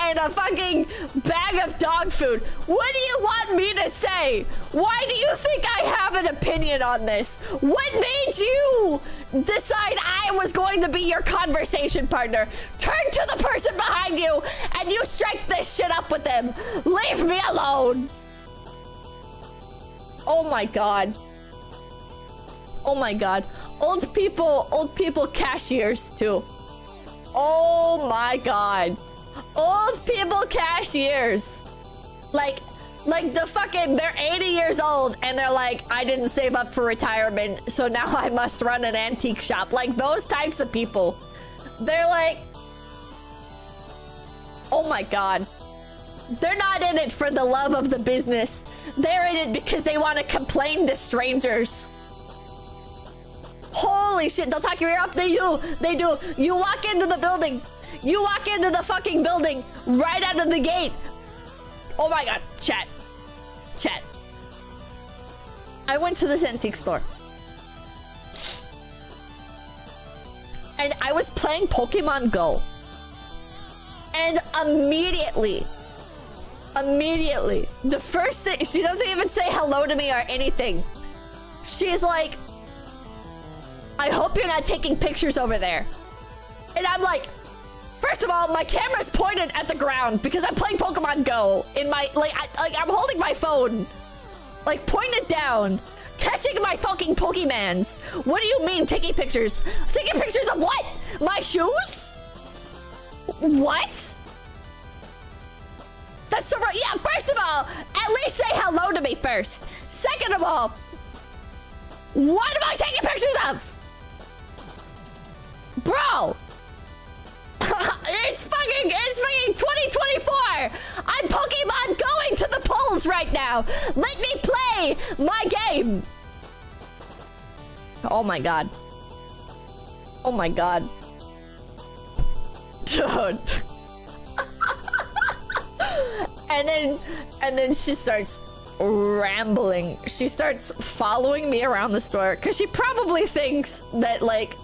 and a fucking bag of dog food, what do you want me to say? Why do you think I have an opinion on this? What made you decide I was going to be your conversation partner? Turn to the person behind you and you strike this shit up with them. Leave me alone. Oh my God. Oh my God. Old people cashiers too. Oh my God. Old people cashiers. Like the fucking, they're 80 years old and they're like, I didn't save up for retirement, so now I must run an antique shop. Like those types of people. They're like, oh my God. They're not in it for the love of the business. They're in it because they want to complain to strangers. Holy shit, they'll talk your ear up. They do. You walk into the building. You walk into the fucking building right out of the gate. Oh my God, chat. I went to this antique store. And I was playing Pokemon Go. And immediately, the first thing, she doesn't even say hello to me or anything. She's like, I hope you're not taking pictures over there. And I'm like, first of all, my camera's pointed at the ground because I'm playing Pokemon Go in my, I'm holding my phone, like pointed down, catching my fucking Pokemans. What do you mean taking pictures? Taking pictures of what? My shoes? What? That's so wrong. Yeah, first of all, at least say hello to me first. Second of all, what am I taking pictures of? Bro! It's fucking 2024! I'm Pokemon going to the polls right now! Let me play my game! Oh my God. Oh my God. Dude. And then she starts rambling. She starts following me around the store because she probably thinks that, like,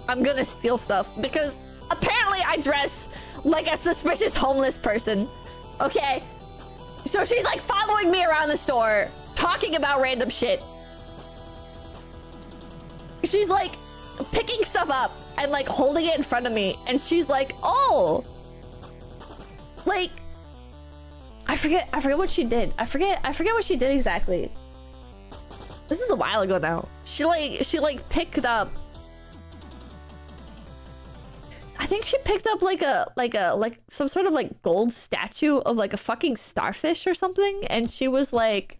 I'm gonna steal stuff because apparently I dress like a suspicious homeless person. Okay? So she's like following me around the store, talking about random shit. She's like picking stuff up and like holding it in front of me, and she's like, oh, like, I forget what she did. I forget what she did exactly. This is a while ago now. She picked up, I think she picked up like some sort of like gold statue of like a fucking starfish or something, and she was like,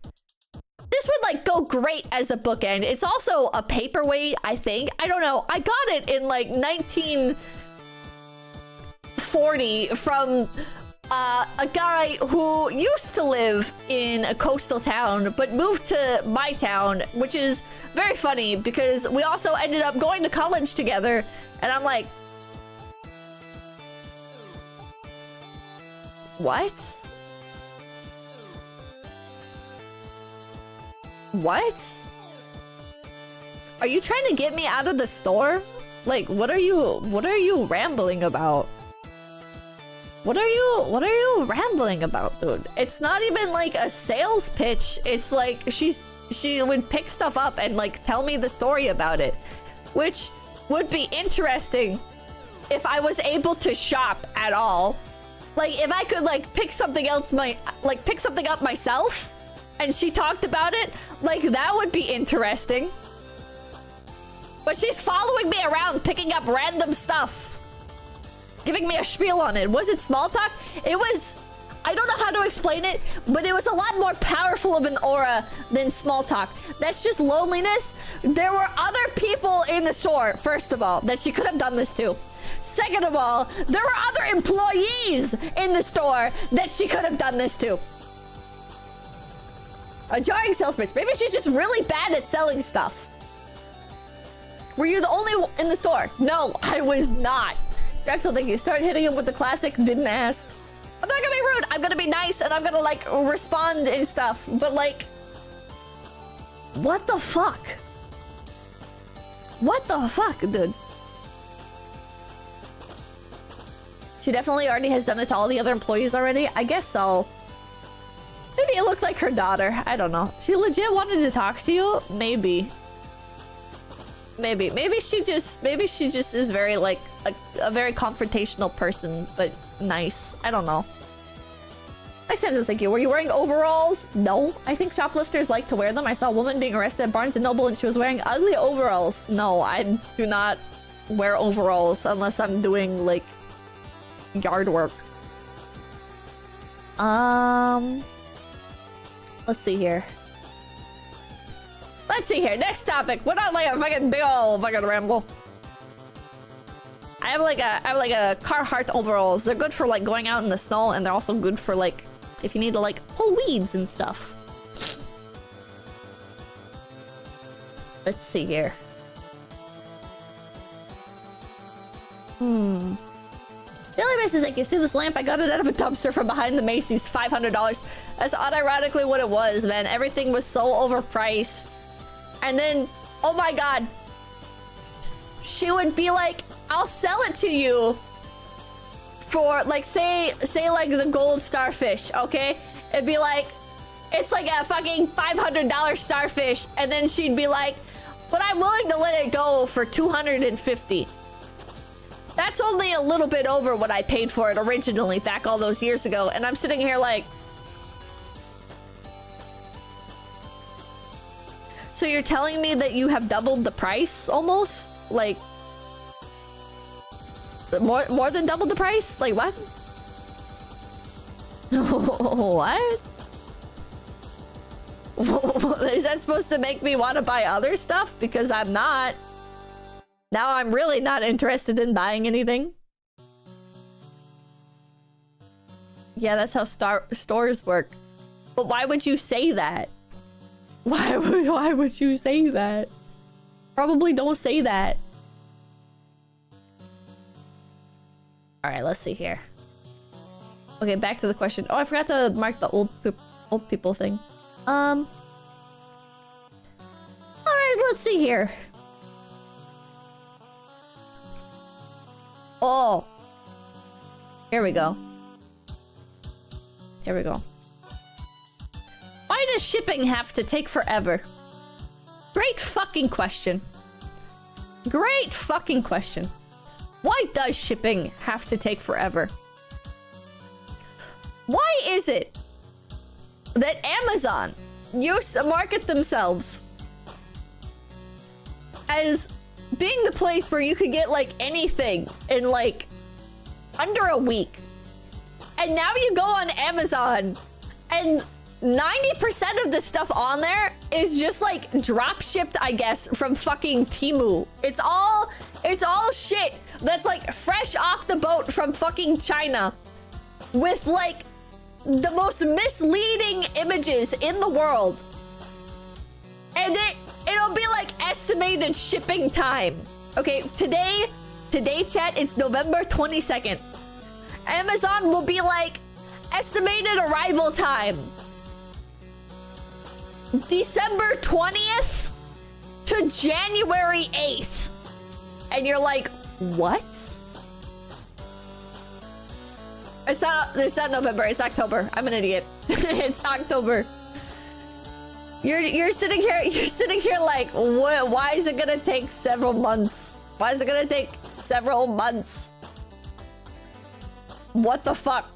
this would like go great as the bookend. It's also a paperweight, I think. I don't know. I got it in like 1940 from a guy who used to live in a coastal town but moved to my town, which is very funny because we also ended up going to college together. And I'm like, what? What? Are you trying to get me out of the store? Like, what are you rambling about? What are you rambling about, dude? It's not even like a sales pitch. It's like she would pick stuff up and like tell me the story about it, which would be interesting if I was able to shop at all. Like if I could like pick something else, pick something up myself, and she talked about it, like that would be interesting. But she's following me around, picking up random stuff, giving me a spiel on it. Was it small talk? It was, I don't know how to explain it, but it was a lot more powerful of an aura than small talk. That's just loneliness. There were other people in the store, first of all, that she could have done this to. Second of all, there were other employees in the store that she could have done this to. A jarring sales pitch. Maybe she's just really bad at selling stuff. Were you the only one in the store? No, I was not. Drexel, thank you. Start hitting him with the classic didn't ask. I'm not gonna be rude. I'm gonna be nice and I'm gonna like respond and stuff. But like, what the fuck? What the fuck, dude? She definitely already has done it to all the other employees already. I guess so. Maybe it looked like her daughter. I don't know. She legit wanted to talk to you? Maybe. Maybe she just is very like a very confrontational person, but nice. I don't know. Alexander, thank you. Were you wearing overalls? No. I think shoplifters like to wear them. I saw a woman being arrested at Barnes & Noble and she was wearing ugly overalls. No, I do not wear overalls unless I'm doing like yard work. Let's see here. Next topic. We're not like a fucking big ol' fucking ramble. I have like a Carhartt overalls. They're good for like going out in the snow, and they're also good for like if you need to like pull weeds and stuff. Let's see here. Daily basis, like, you see this lamp? I got it out of a dumpster from behind the Macy's. $500. That's unironically what it was, man. Everything was so overpriced. And then, oh my god, she would be like, I'll sell it to you for, like, say like the gold starfish, okay? It'd be like, it's like a fucking $500 starfish. And then she'd be like, but I'm willing to let it go for $250. That's only a little bit over what I paid for it originally back all those years ago. And I'm sitting here like... So you're telling me that you have doubled the price almost? Like... More than doubled the price? Like what? What? Is that supposed to make me want to buy other stuff? Because I'm not. Now I'm really not interested in buying anything. Yeah, that's how stores work. But why would you say that? Why would you say that? Probably don't say that. Alright, let's see here. Okay, back to the question. Oh, I forgot to mark the old people thing. Alright, let's see here. Oh. Here we go. Here we go. Why does shipping have to take forever? Great fucking question. Great fucking question. Why does shipping have to take forever? Why is it that Amazon used to market themselves as being the place where you could get like anything in like under a week, and now you go on Amazon and 90% of the stuff on there is just like drop shipped, I guess, from fucking Temu. It's all shit that's like fresh off the boat from fucking China with like the most misleading images in the world. And it'll be like estimated shipping time. Okay, today chat, it's November 22nd. Amazon will be like estimated arrival time December 20th to January 8th. And you're like, what? It's not November, it's October. I'm an idiot. It's October. You're sitting here like, what? Why is it gonna take several months? Why is it gonna take several months? What the fuck?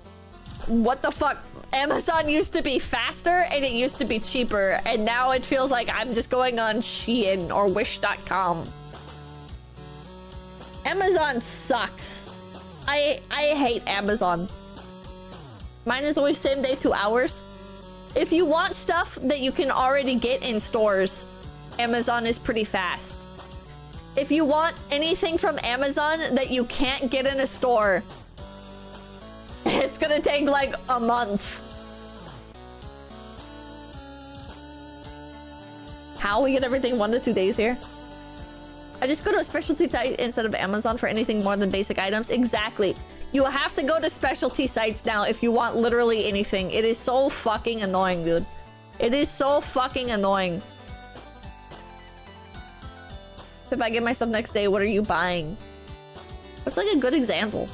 What the fuck? Amazon used to be faster and it used to be cheaper, and now it feels like I'm just going on Shein or Wish.com. Amazon sucks. I hate Amazon. Mine is always same day, 2 hours. If you want stuff that you can already get in stores, Amazon is pretty fast. if you want anything from Amazon that you can't get in a store, it's gonna take like a month. How we get everything 1 to 2 days here? I just go to a specialty site instead of Amazon for anything more than basic items. Exactly. You have to go to specialty sites now if you want literally anything. It is so fucking annoying, dude. It is so fucking annoying. If I get my stuff next day, what are you buying? What's like a good example?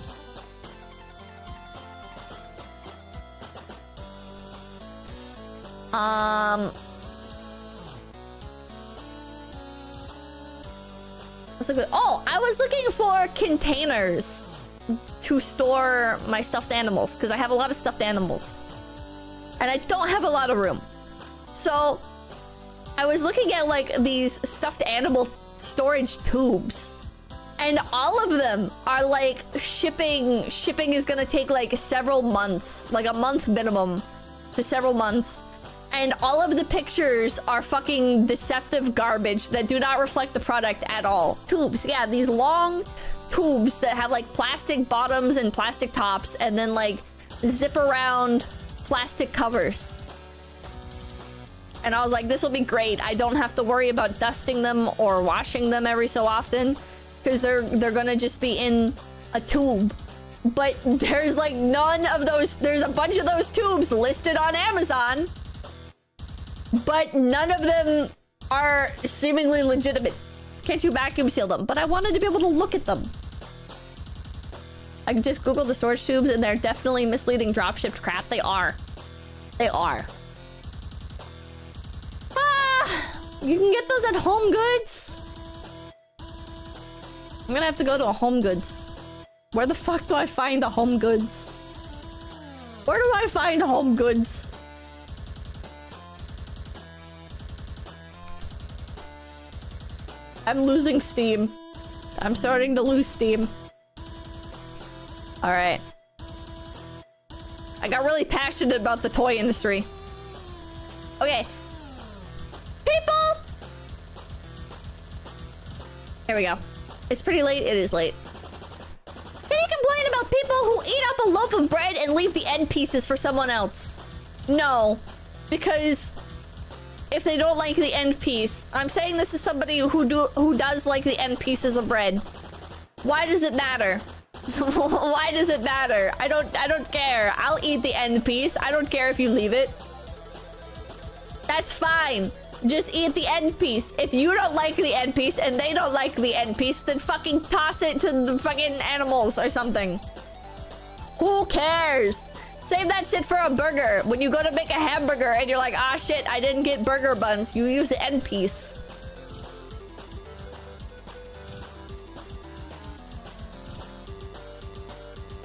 That's a good. Oh, I was looking for containers to store my stuffed animals because I have a lot of stuffed animals and I don't have a lot of room. So I was looking at like these stuffed animal storage tubes and all of them are like shipping is gonna take like several months, like a month minimum to several months, and all of the pictures are fucking deceptive garbage that do not reflect the product at all. Tubes, yeah, these long tubes that have like plastic bottoms and plastic tops and then like zip around plastic covers. And I was like, this will be great. I don't have to worry about dusting them or washing them every so often because they're gonna just be in a tube. But there's like none of those. There's a bunch of those tubes listed on Amazon, but none of them are seemingly legitimate. Can't you vacuum seal them? But I wanted to be able to look at them. I can just Google the storage tubes and they're definitely misleading dropshipped crap. They are. They are. You can get those at Home Goods. I'm gonna have to go to a Home Goods. Where the fuck do I find a Home Goods? Where do I find Home Goods? I'm losing steam. I'm starting to lose steam. Alright. I got really passionate about the toy industry. Okay. People! Here we go. It's pretty late. It is late. Can you complain about people who eat up a loaf of bread and leave the end pieces for someone else? No. Because if they don't like the end piece, I'm saying this is somebody who does like the end pieces of bread. Why does it matter? Why does it matter? I don't care. I'll eat the end piece. I don't care if you leave it. That's fine. Just eat the end piece. If you don't like the end piece and they don't like the end piece, then fucking toss it to the fucking animals or something. Who cares? Save that shit for a burger. When you go to make a hamburger and you're like, ah shit, I didn't get burger buns. You use the end piece.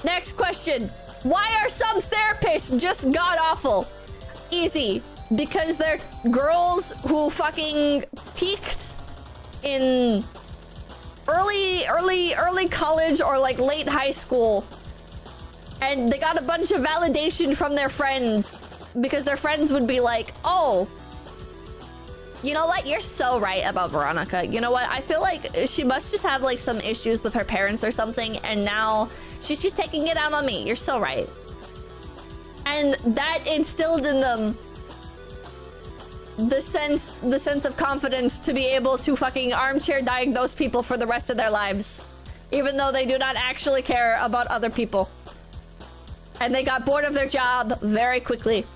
Next question. Why are some therapists just god-awful? Easy. Because they're girls who fucking peaked in early college or like late high school. And they got a bunch of validation from their friends because their friends would be like, oh, you know what? You're so right about Veronica. You know what? I feel like she must just have like some issues with her parents or something. And now she's just taking it out on me. You're so right. And that instilled in them the sense of confidence to be able to fucking armchair diagnose people for the rest of their lives, even though they do not actually care about other people. And they got bored of their job very quickly.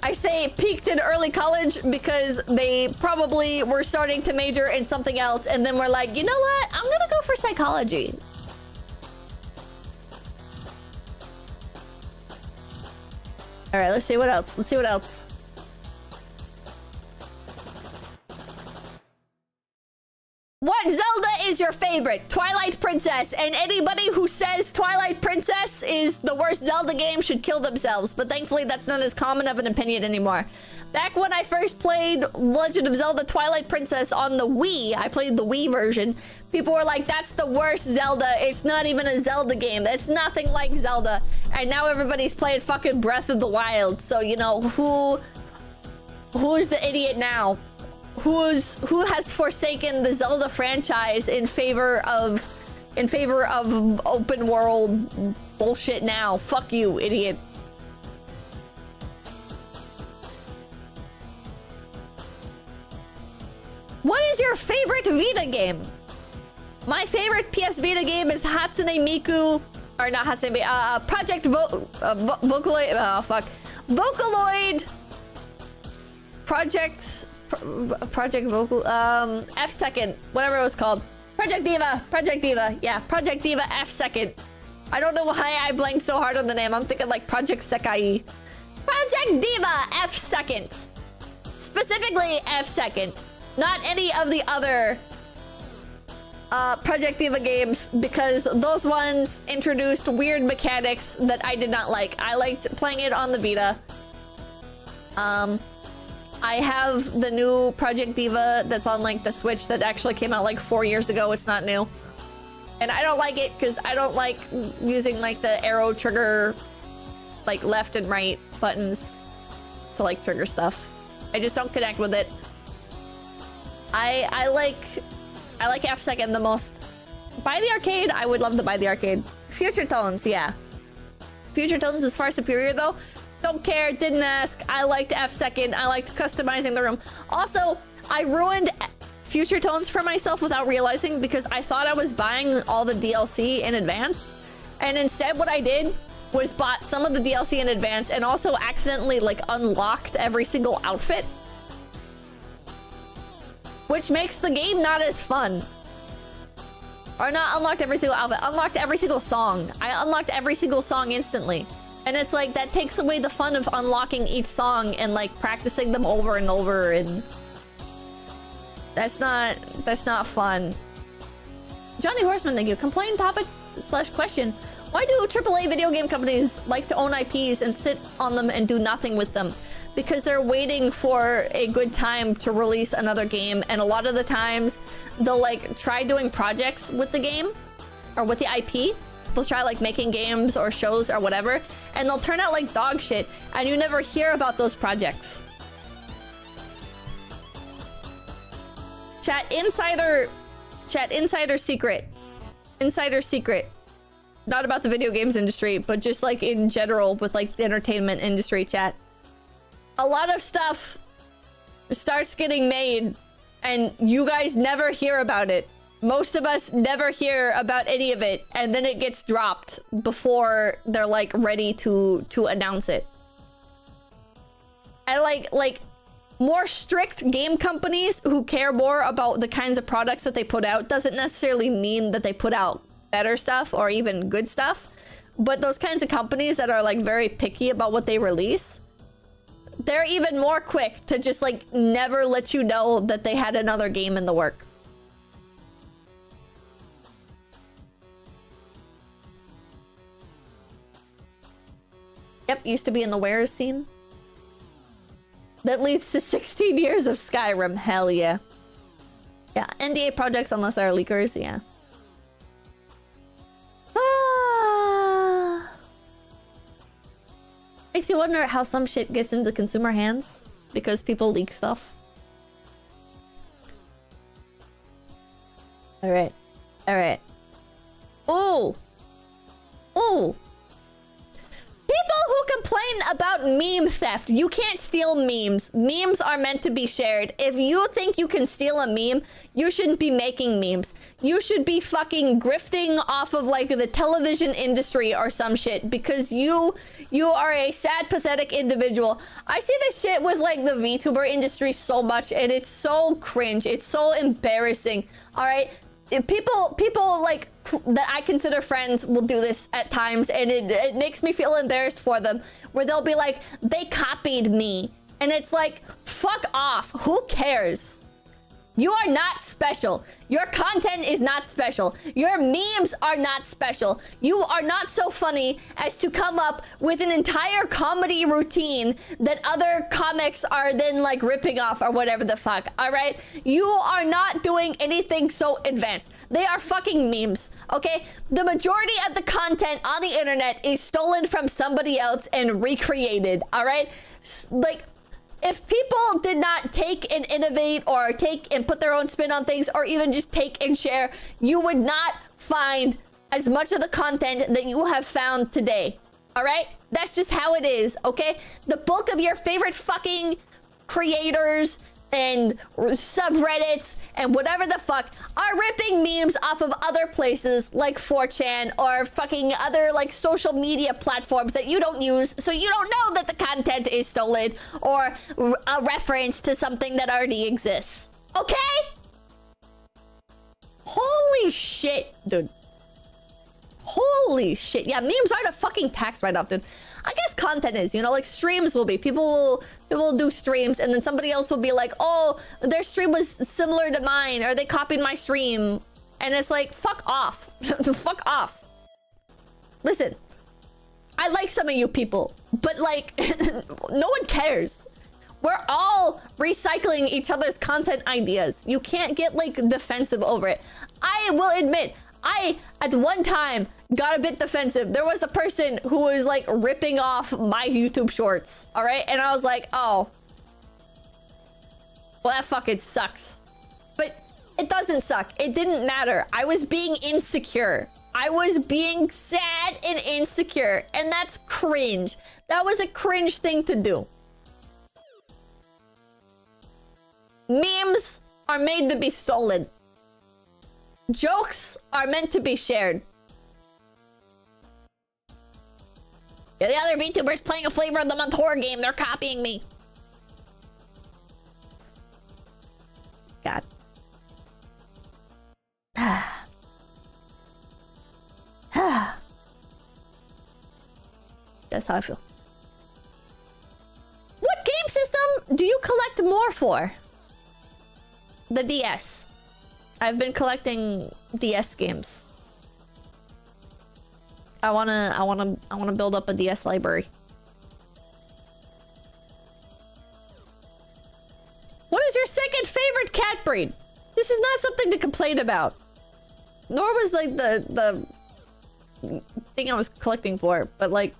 I say peaked in early college because they probably were starting to major in something else and then were like, you know what? I'm gonna go for psychology. All right, let's see what else. Let's see what else. What Zelda is your favorite? Twilight Princess. And anybody who says Twilight Princess is the worst Zelda game should kill themselves. But thankfully, that's not as common of an opinion anymore. Back when I first played Legend of Zelda Twilight Princess on the Wii, I played the Wii version, people were like, that's the worst Zelda. It's not even a Zelda game. It's nothing like Zelda. And now everybody's playing fucking Breath of the Wild. So, you know, who's the idiot now? who has forsaken the Zelda franchise in favor of open world bullshit now. Fuck you, idiot. What is your favorite Vita game? My favorite PS Vita game is Hatsune Miku, or not Hatsune Miku, Project Vocaloid, oh fuck. Vocaloid, Project Vocal, F second, whatever it was called. Project Diva, yeah, Project Diva F second. I don't know why I blanked so hard on the name. I'm thinking like Project Sekai. Project Diva F second. Specifically F second. Not any of the other Project Diva games, because those ones introduced weird mechanics that I did not like. I liked playing it on the Vita. I have the new Project Diva that's on like the Switch that actually came out like 4 years ago. It's not new. And I don't like it because I don't like using like the arrow trigger, like left and right buttons to like trigger stuff. I just don't connect with it. I like F second the most. Buy the arcade, I would love to buy the arcade. Future Tones, yeah. Future Tones is far superior though. Don't care, didn't ask. I liked F second. I liked customizing the room. Also, I ruined Future Tones for myself without realizing, because I thought I was buying all the DLC in advance. And instead what I did was bought some of the DLC in advance and also accidentally like unlocked every single outfit. Which makes the game not as fun. Or not unlocked every single outfit, unlocked every single song. I unlocked every single song instantly. And it's like, that takes away the fun of unlocking each song and like practicing them over and over, and that's not fun. Johnny Horseman, thank you. Complaint topic / question. Why do AAA video game companies like to own IPs and sit on them and do nothing with them? Because they're waiting for a good time to release another game, and a lot of the times they'll like try doing projects with the game or with the IP. They'll try like making games or shows or whatever, and they'll turn out like dog shit, and you never hear about those projects. Chat insider secret. Insider secret. Not about the video games industry, but just like in general with like the entertainment industry, chat. A lot of stuff starts getting made and you guys never hear about it. Most of us never hear about any of it, and then it gets dropped before they're like ready to announce it. I like more strict game companies who care more about the kinds of products that they put out doesn't necessarily mean that they put out better stuff or even good stuff. But those kinds of companies that are like very picky about what they release, they're even more quick to just like never let you know that they had another game in the work. Yep, used to be in the wares scene. That leads to 16 years of Skyrim. Hell yeah. Yeah, NDA projects unless they're leakers, yeah. Makes you wonder how some shit gets into consumer hands because people leak stuff. Alright. Alright. Oh! Oh! People who complain about meme theft. You can't steal memes. Memes are meant to be shared. If you think you can steal a meme, you shouldn't be making memes. You should be fucking grifting off of like the television industry or some shit, because you are a sad, pathetic individual. I see this shit with like the VTuber industry so much, and it's so cringe. It's so embarrassing. All right. People like that I consider friends will do this at times, and it makes me feel embarrassed for them, where they'll be like, they copied me, and it's like, fuck off. Who cares? You are not special. Your content is not special. Your memes are not special. You are not so funny as to come up with an entire comedy routine that other comics are then like ripping off or whatever the fuck, all right? You are not doing anything so advanced. They are fucking memes, okay? The majority of the content on the internet is stolen from somebody else and recreated, all right? Like, if people did not take and innovate or take and put their own spin on things or even just take and share, you would not find as much of the content that you have found today. All right? That's just how it is, okay? The bulk of your favorite fucking creators and subreddits and whatever the fuck are ripping memes off of other places like 4chan or fucking other like social media platforms that you don't use, so you don't know that the content is stolen or a reference to something that already exists. Okay? Holy shit, dude. Holy shit. Yeah, memes aren't a fucking tax write-off, dude. I guess content is, you know, like streams will be. People will do streams and then somebody else will be like, oh, their stream was similar to mine or they copied my stream. And it's like, fuck off. Fuck off. Listen, I like some of you people, but like, no one cares. We're all recycling each other's content ideas. You can't get like defensive over it. I will admit, I, at one time, got a bit defensive. There was a person who was like ripping off my YouTube shorts, all right? And I was like, oh, well, that fucking sucks. But it doesn't suck. It didn't matter. I was being insecure. I was being sad and insecure, and that's cringe. That was a cringe thing to do. Memes are made to be stolen. Jokes are meant to be shared. Yeah, the other VTubers playing a flavor of the month horror game. They're copying me. God. That's how I feel. What game system do you collect more for? The DS. I've been collecting DS games. I wanna build up a DS library. What is your second favorite cat breed? This is not something to complain about. Nor was like the thing I was collecting for, but like,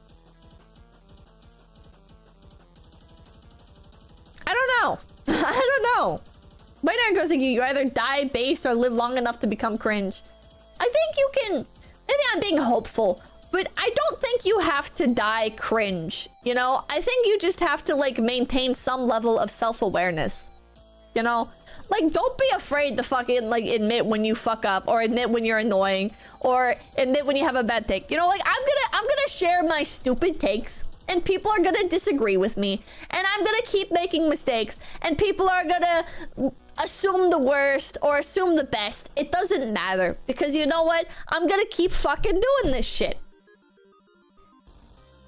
I don't know. I don't know. Binary goes like, you either die based or live long enough to become cringe. I think you can, maybe I'm being hopeful, but I don't think you have to die cringe, you know? I think you just have to like maintain some level of self-awareness, you know? Like, don't be afraid to fucking like admit when you fuck up or admit when you're annoying or admit when you have a bad take. You know, like I'm gonna share my stupid takes and people are gonna disagree with me and I'm gonna keep making mistakes and people are gonna assume the worst or assume the best. It doesn't matter because you know what? I'm gonna keep fucking doing this shit.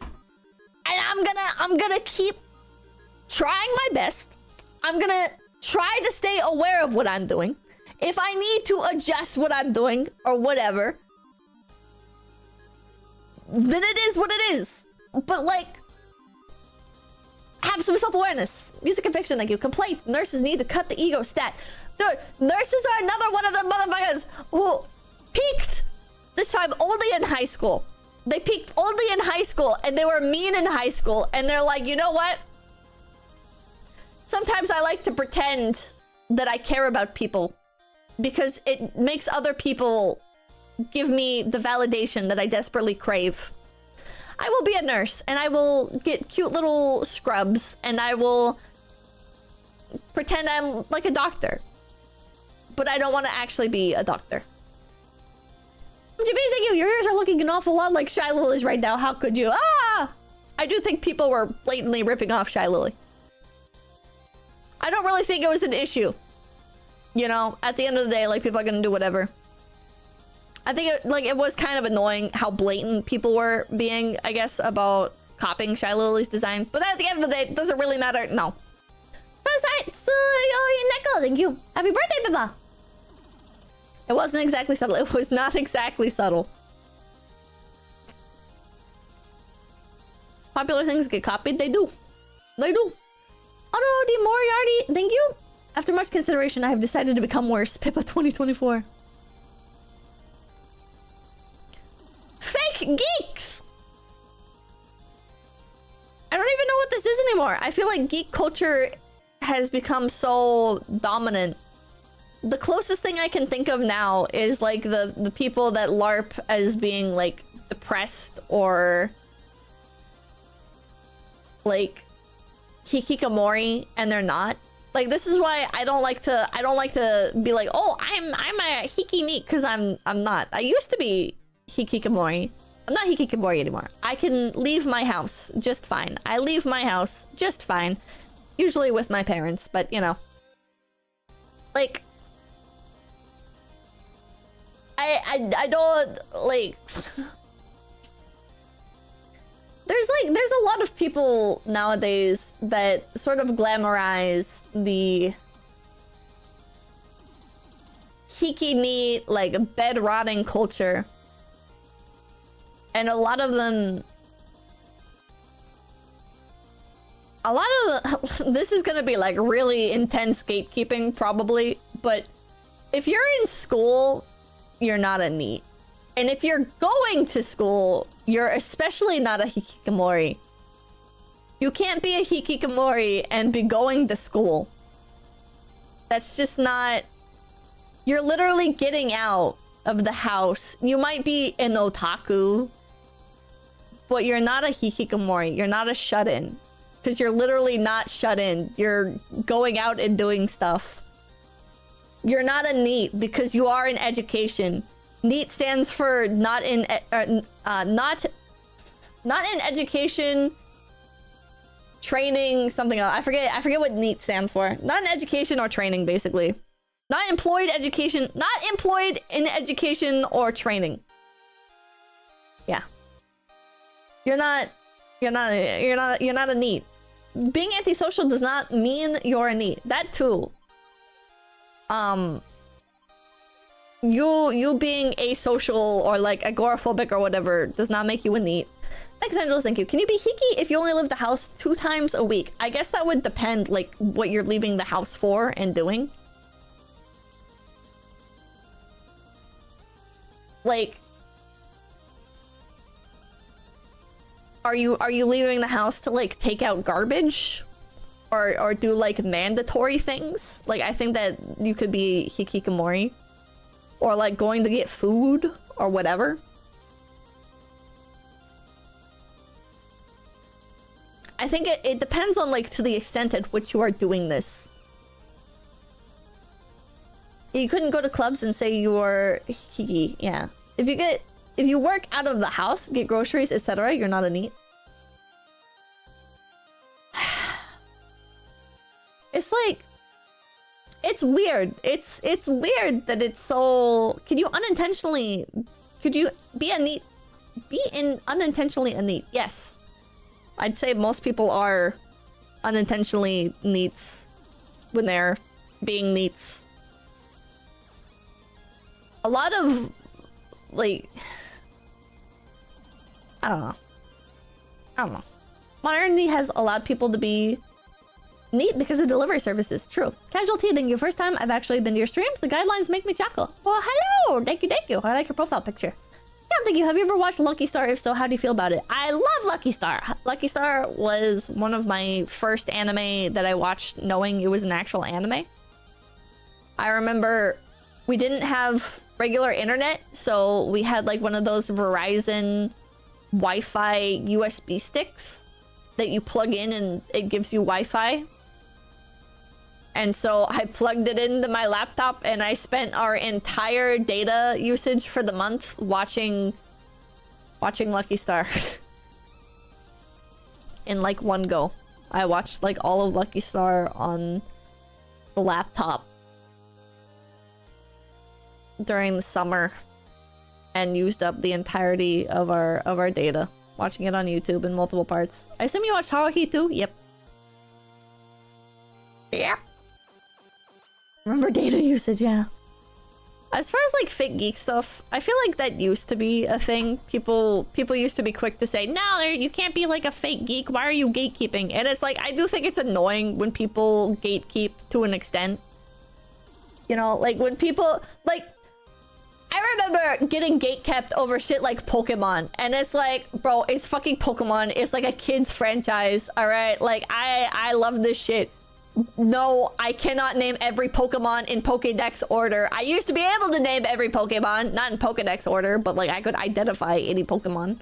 And I'm gonna keep trying my best. I'm gonna try to stay aware of what I'm doing. If I need to adjust what I'm doing or whatever, then it is what it is. But like, have some self-awareness. Music and fiction, thank you. Complaint. Nurses need to cut the ego stat. Dude, nurses are another one of the motherfuckers who peaked this time only in high school. They peaked only in high school and they were mean in high school. And they're like, you know what? Sometimes I like to pretend that I care about people because it makes other people give me the validation that I desperately crave. I will be a nurse and I will get cute little scrubs and I will pretend I'm like a doctor. But I don't want to actually be a doctor. Thank you. Your ears are looking an awful lot like Shy Lily's right now. How could you? Ah! I do think people were blatantly ripping off Shy Lily. I don't really think it was an issue. You know, at the end of the day, like, people are gonna do whatever. I think it was kind of annoying how blatant people were being, I guess, about copying Shy Lily's design. But at the end of the day, does it really matter? No. Thank you. Happy birthday, Papa! It wasn't exactly subtle. It was not exactly subtle. Popular things get copied. They do. They do. Otto D. Moriarty, thank you. After much consideration, I have decided to become worse. Pippa 2024. Fake geeks! I don't even know what this is anymore. I feel like geek culture has become so dominant. The closest thing I can think of now is like the people that LARP as being like depressed or like hikikomori, and they're not. Like, this is why I don't like to be like, oh, I'm a hiki neat, because I'm not. I used to be hikikomori. I'm not hikikomori anymore. I can leave my house just fine. I leave my house just fine. Usually with my parents, but you know. Like, I don't like there's a lot of people nowadays that sort of glamorize the hiki neat, like bed rotting culture. And a lot of them, this is gonna be like really intense gatekeeping probably, but if you're in school, you're not a neat. And if you're going to school, you're especially not a hikikomori. You can't be a hikikomori and be going to school. That's just not... You're literally getting out of the house. You might be an otaku, but you're not a hikikomori. You're not a shut-in. Because you're literally not shut in. You're going out and doing stuff. You're not a NEET because you are in education. NEET stands for not in education, training, something else. I forget what NEET stands for. Not in education or training, basically. Not employed education, not employed in education or training. Yeah. You're not a NEET. Being antisocial does not mean you're a NEET. That too. You being asocial or like agoraphobic or whatever does not make you a NEET. Thanks, Angelos, thank you. Can you be hiki if you only leave the house 2 times a week? I guess that would depend, like, what you're leaving the house for and doing. Like, are you leaving the house to like take out garbage? Or do like mandatory things? Like, I think that you could be hikikomori. Or like going to get food or whatever. I think it depends on like to the extent at which you are doing this. You couldn't go to clubs and say you were hiki, yeah. If you work out of the house, get groceries, etc., you're not a NEET. It's like, it's weird. It's weird that it's so... Could you be a NEET? Unintentionally a NEET? Yes. I'd say most people are unintentionally NEETs when they're being NEETs. A lot of, like... I don't know. Modernity has allowed people to be NEET because of delivery services. True. Casualty, thank you. First time I've actually been to your streams. The guidelines make me chuckle. Well, hello! Thank you. I like your profile picture. Yeah, thank you. Have you ever watched Lucky Star? If so, how do you feel about it? I love Lucky Star. Lucky Star was one of my first anime that I watched knowing it was an actual anime. I remember we didn't have regular internet, so we had like one of those Verizon Wi-Fi USB sticks that you plug in and it gives you Wi-Fi. And so I plugged it into my laptop and I spent our entire data usage for the month watching Lucky Star. In like one go. I watched like all of Lucky Star on the laptop during the summer and used up the entirety of our data watching it on YouTube in multiple parts. I assume you watched Haruhi too? Yep. Yeah. Remember data usage, yeah. As far as like fake geek stuff, I feel like that used to be a thing. People used to be quick to say, no, you can't be like a fake geek. Why are you gatekeeping? And it's like, I do think it's annoying when people gatekeep to an extent. You know, like when people, like, I remember getting gatekept over shit like Pokemon, and it's like, bro, it's fucking Pokemon. It's like a kid's franchise, all right? Like, I love this shit. No, I cannot name every Pokemon in Pokédex order. I used to be able to name every Pokemon, not in Pokédex order, but like I could identify any Pokemon.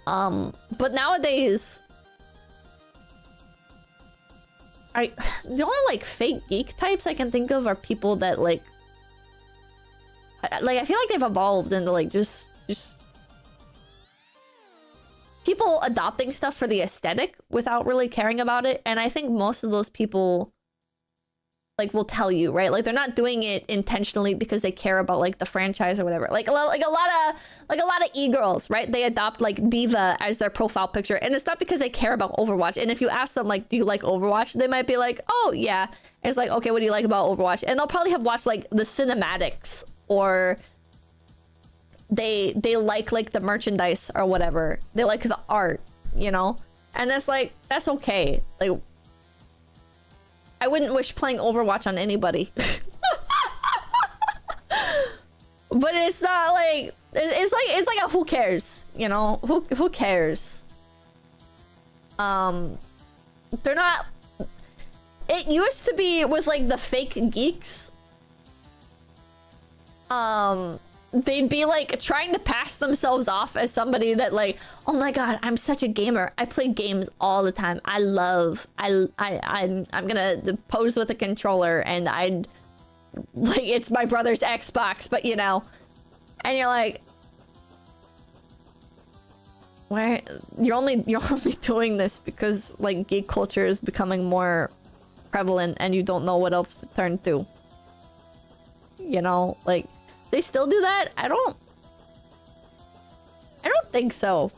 But nowadays, the only like fake geek types I can think of are people that like I feel like they've evolved into like just people adopting stuff for the aesthetic without really caring about it. And I think most of those people like will tell you, right? Like they're not doing it intentionally because they care about like the franchise or whatever. Like a lot of e-girls, right? They adopt like Diva as their profile picture, and it's not because they care about Overwatch. And if you ask them like, do you like Overwatch? They might be like, oh yeah. And it's like, okay, what do you like about Overwatch? And they'll probably have watched like the cinematics, or they like the merchandise or whatever. They like the art, you know? And it's like, that's okay. Like, I wouldn't wish playing Overwatch on anybody. But it's not like, it's like a who cares, you know? Who cares? They're not, it used to be with like the fake geeks. They'd be like trying to pass themselves off as somebody that like, oh my god, I'm such a gamer. I play games all the time. I'm gonna pose with a controller and I'd like, it's my brother's Xbox, but you know, and you're like, why? You're only doing this because like geek culture is becoming more prevalent and you don't know what else to turn to. You know, like, they still do that? I don't think so.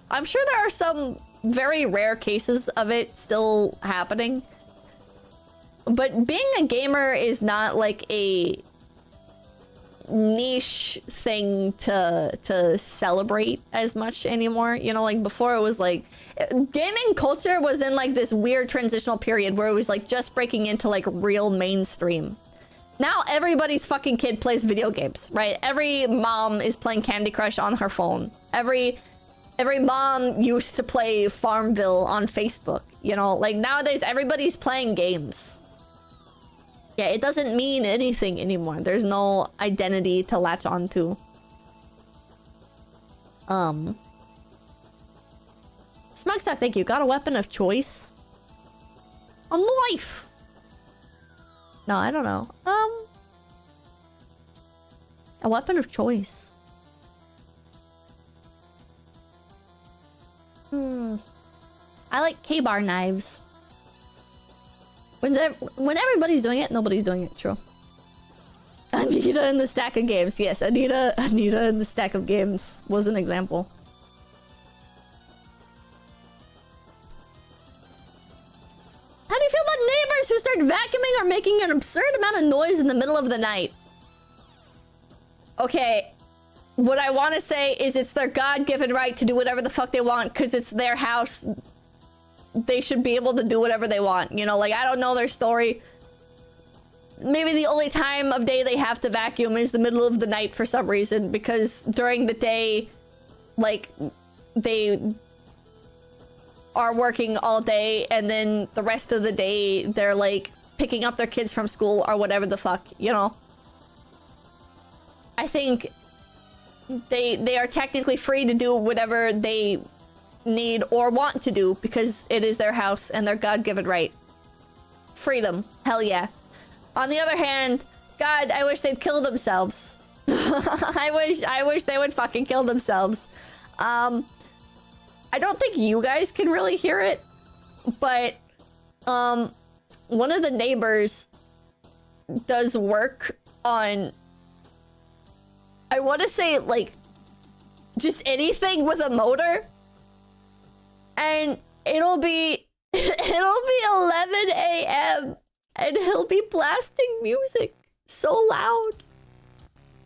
I'm sure there are some very rare cases of it still happening. But being a gamer is not like a niche thing to celebrate as much anymore. You know, like before it was like gaming culture was in like this weird transitional period where it was like just breaking into like real mainstream. Now everybody's fucking kid plays video games, right? Every mom is playing Candy Crush on her phone. Every mom used to play Farmville on Facebook. You know, like nowadays everybody's playing games. Yeah, it doesn't mean anything anymore. There's no identity to latch onto. Smugstock, thank you. Got a weapon of choice? A knife! No, I don't know. A weapon of choice. I like K-bar knives. When everybody's doing it, nobody's doing it. True. Anita in the stack of games. Yes, Anita in the stack of games was an example. How do you feel about neighbors who start vacuuming or making an absurd amount of noise in the middle of the night? Okay, what I want to say is it's their God-given right to do whatever the fuck they want because it's their house. They should be able to do whatever they want. You know, like, I don't know their story. Maybe the only time of day they have to vacuum is the middle of the night for some reason, because during the day, like, they are working all day, and then the rest of the day they're like picking up their kids from school or whatever the fuck, you know. I think they are technically free to do whatever they need or want to do because it is their house and their God-given right. Freedom, hell yeah. On the other hand, God, I wish they'd kill themselves. I wish they would fucking kill themselves. I don't think you guys can really hear it, but one of the neighbors does work on, I want to say, like, just anything with a motor, and it'll be 11 a.m. and he'll be blasting music so loud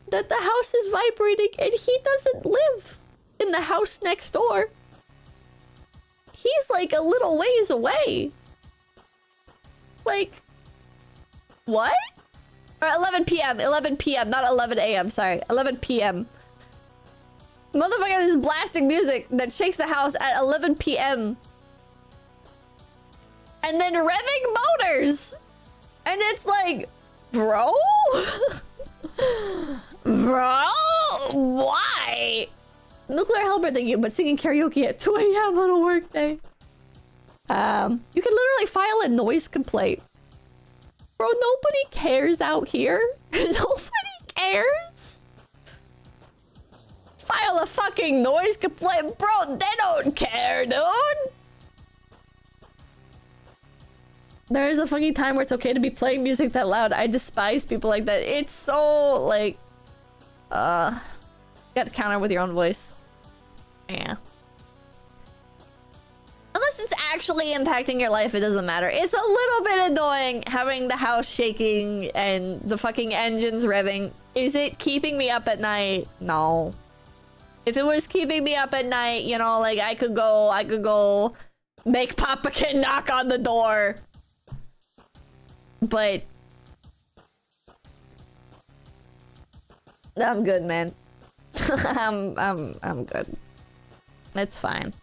that the house is vibrating, and he doesn't live in the house next door. He's like a little ways away. Like, what? Or 11 p.m. 11 p.m. Not 11 a.m. Sorry. 11 p.m. Motherfucker is blasting music that shakes the house at 11 p.m. And then revving motors. And it's like, bro? Bro? Why? Nuclear helper, thank you, but singing karaoke at 2 a.m. on a work day. You can literally file a noise complaint. Bro, nobody cares out here. Nobody cares. File a fucking noise complaint. Bro, they don't care, dude. There is a fucking time where it's okay to be playing music that loud. I despise people like that. It's so, like... You gotta counter with your own voice. Yeah. Unless it's actually impacting your life, it doesn't matter. It's a little bit annoying having the house shaking and the fucking engines revving. Is it keeping me up at night? No. If it was keeping me up at night, you know, like I could go make Papa Kid knock on the door. But I'm good, man. I'm good. It's fine.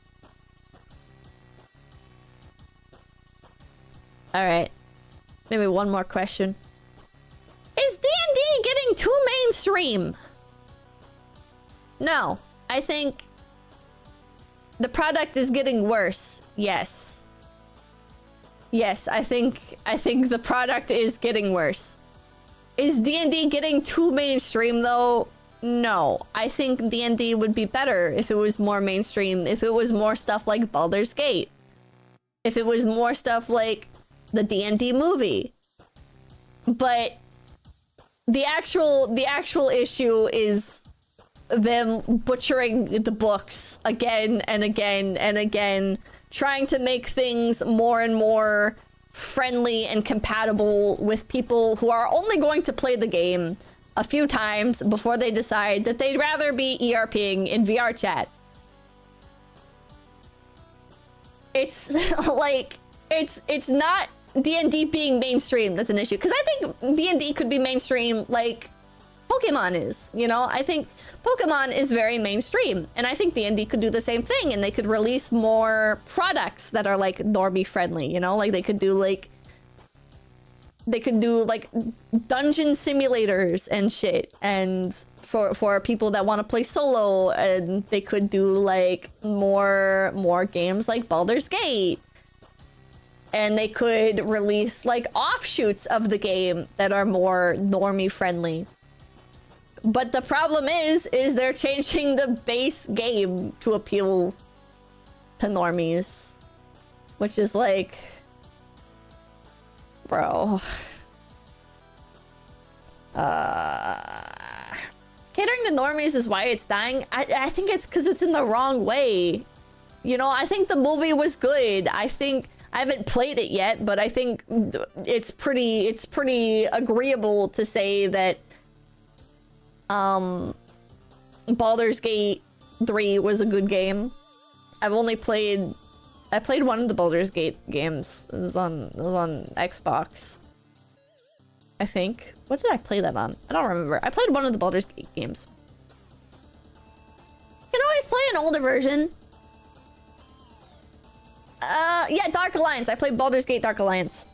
All right. Maybe one more question. Is D&D getting too mainstream? No. I think the product is getting worse. Yes. Yes, I think the product is getting worse. Is D&D getting too mainstream though? No. I think D&D would be better if it was more mainstream, if it was more stuff like Baldur's Gate. If it was more stuff like the D&D movie. But the actual issue is them butchering the books again and again and again, trying to make things more and more friendly and compatible with people who are only going to play the game a few times before they decide that they'd rather be ERPing in VR chat. It's like, it's not D&D being mainstream that's an issue. Because I think D&D could be mainstream like Pokemon is, you know? I think Pokemon is very mainstream. And I think D&D could do the same thing. And they could release more products that are like normie friendly, you know? Like they could do like dungeon simulators and shit. And for people that want to play solo, and they could do like more games like Baldur's Gate. And they could release like offshoots of the game that are more normie friendly. But the problem is they're changing the base game to appeal to normies. Which is like, bro. Catering to normies is why it's dying. I think it's because it's in the wrong way. You know, I think the movie was good. I haven't played it yet, but I think it's pretty agreeable to say that Baldur's Gate 3 was a good game. I played one of the Baldur's Gate games. It was on Xbox, I think. What did I play that on? I don't remember. I played one of the Baldur's Gate games. You can always play an older version. Yeah, Dark Alliance. I played Baldur's Gate Dark Alliance.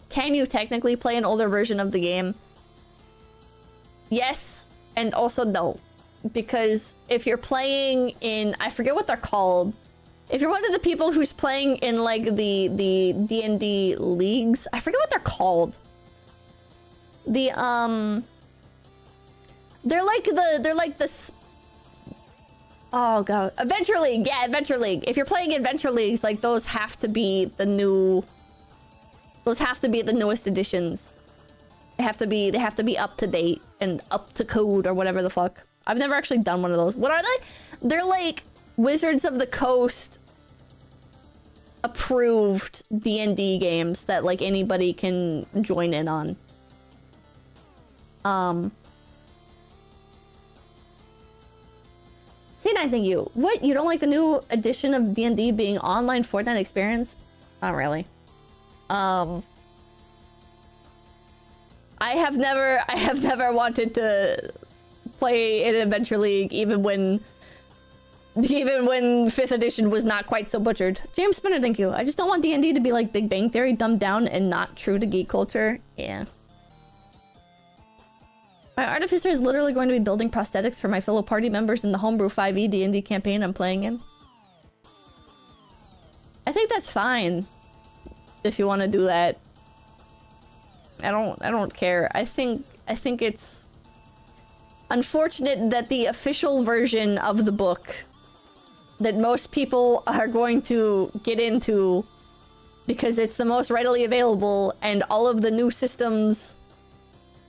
Can you technically play an older version of the game? Yes, and also no. Because if you're playing in... I forget what they're called. If you're one of the people who's playing in, like, the D&D leagues... I forget what they're called. They're like the... Oh, God. Adventure League. Yeah, Adventure League. If you're playing Adventure Leagues, like, those have to be the new... Those have to be the newest editions. They have to be up to date and up to code or whatever the fuck. I've never actually done one of those. What are they? They're like Wizards of the Coast approved D&D games that like anybody can join in on. C9, thank you. What? You don't like the new edition of D&D being online Fortnite experience? Not really. I have never wanted to play in Adventure League, even when 5th edition was not quite so butchered. James Spinner, thank you. I just don't want D&D to be like Big Bang Theory, dumbed down and not true to geek culture. Yeah. My artificer is literally going to be building prosthetics for my fellow party members in the Homebrew 5e D&D campaign I'm playing in. I think that's fine. If you want to do that. I don't care. I think it's unfortunate that the official version of the book that most people are going to get into because it's the most readily available and all of the new systems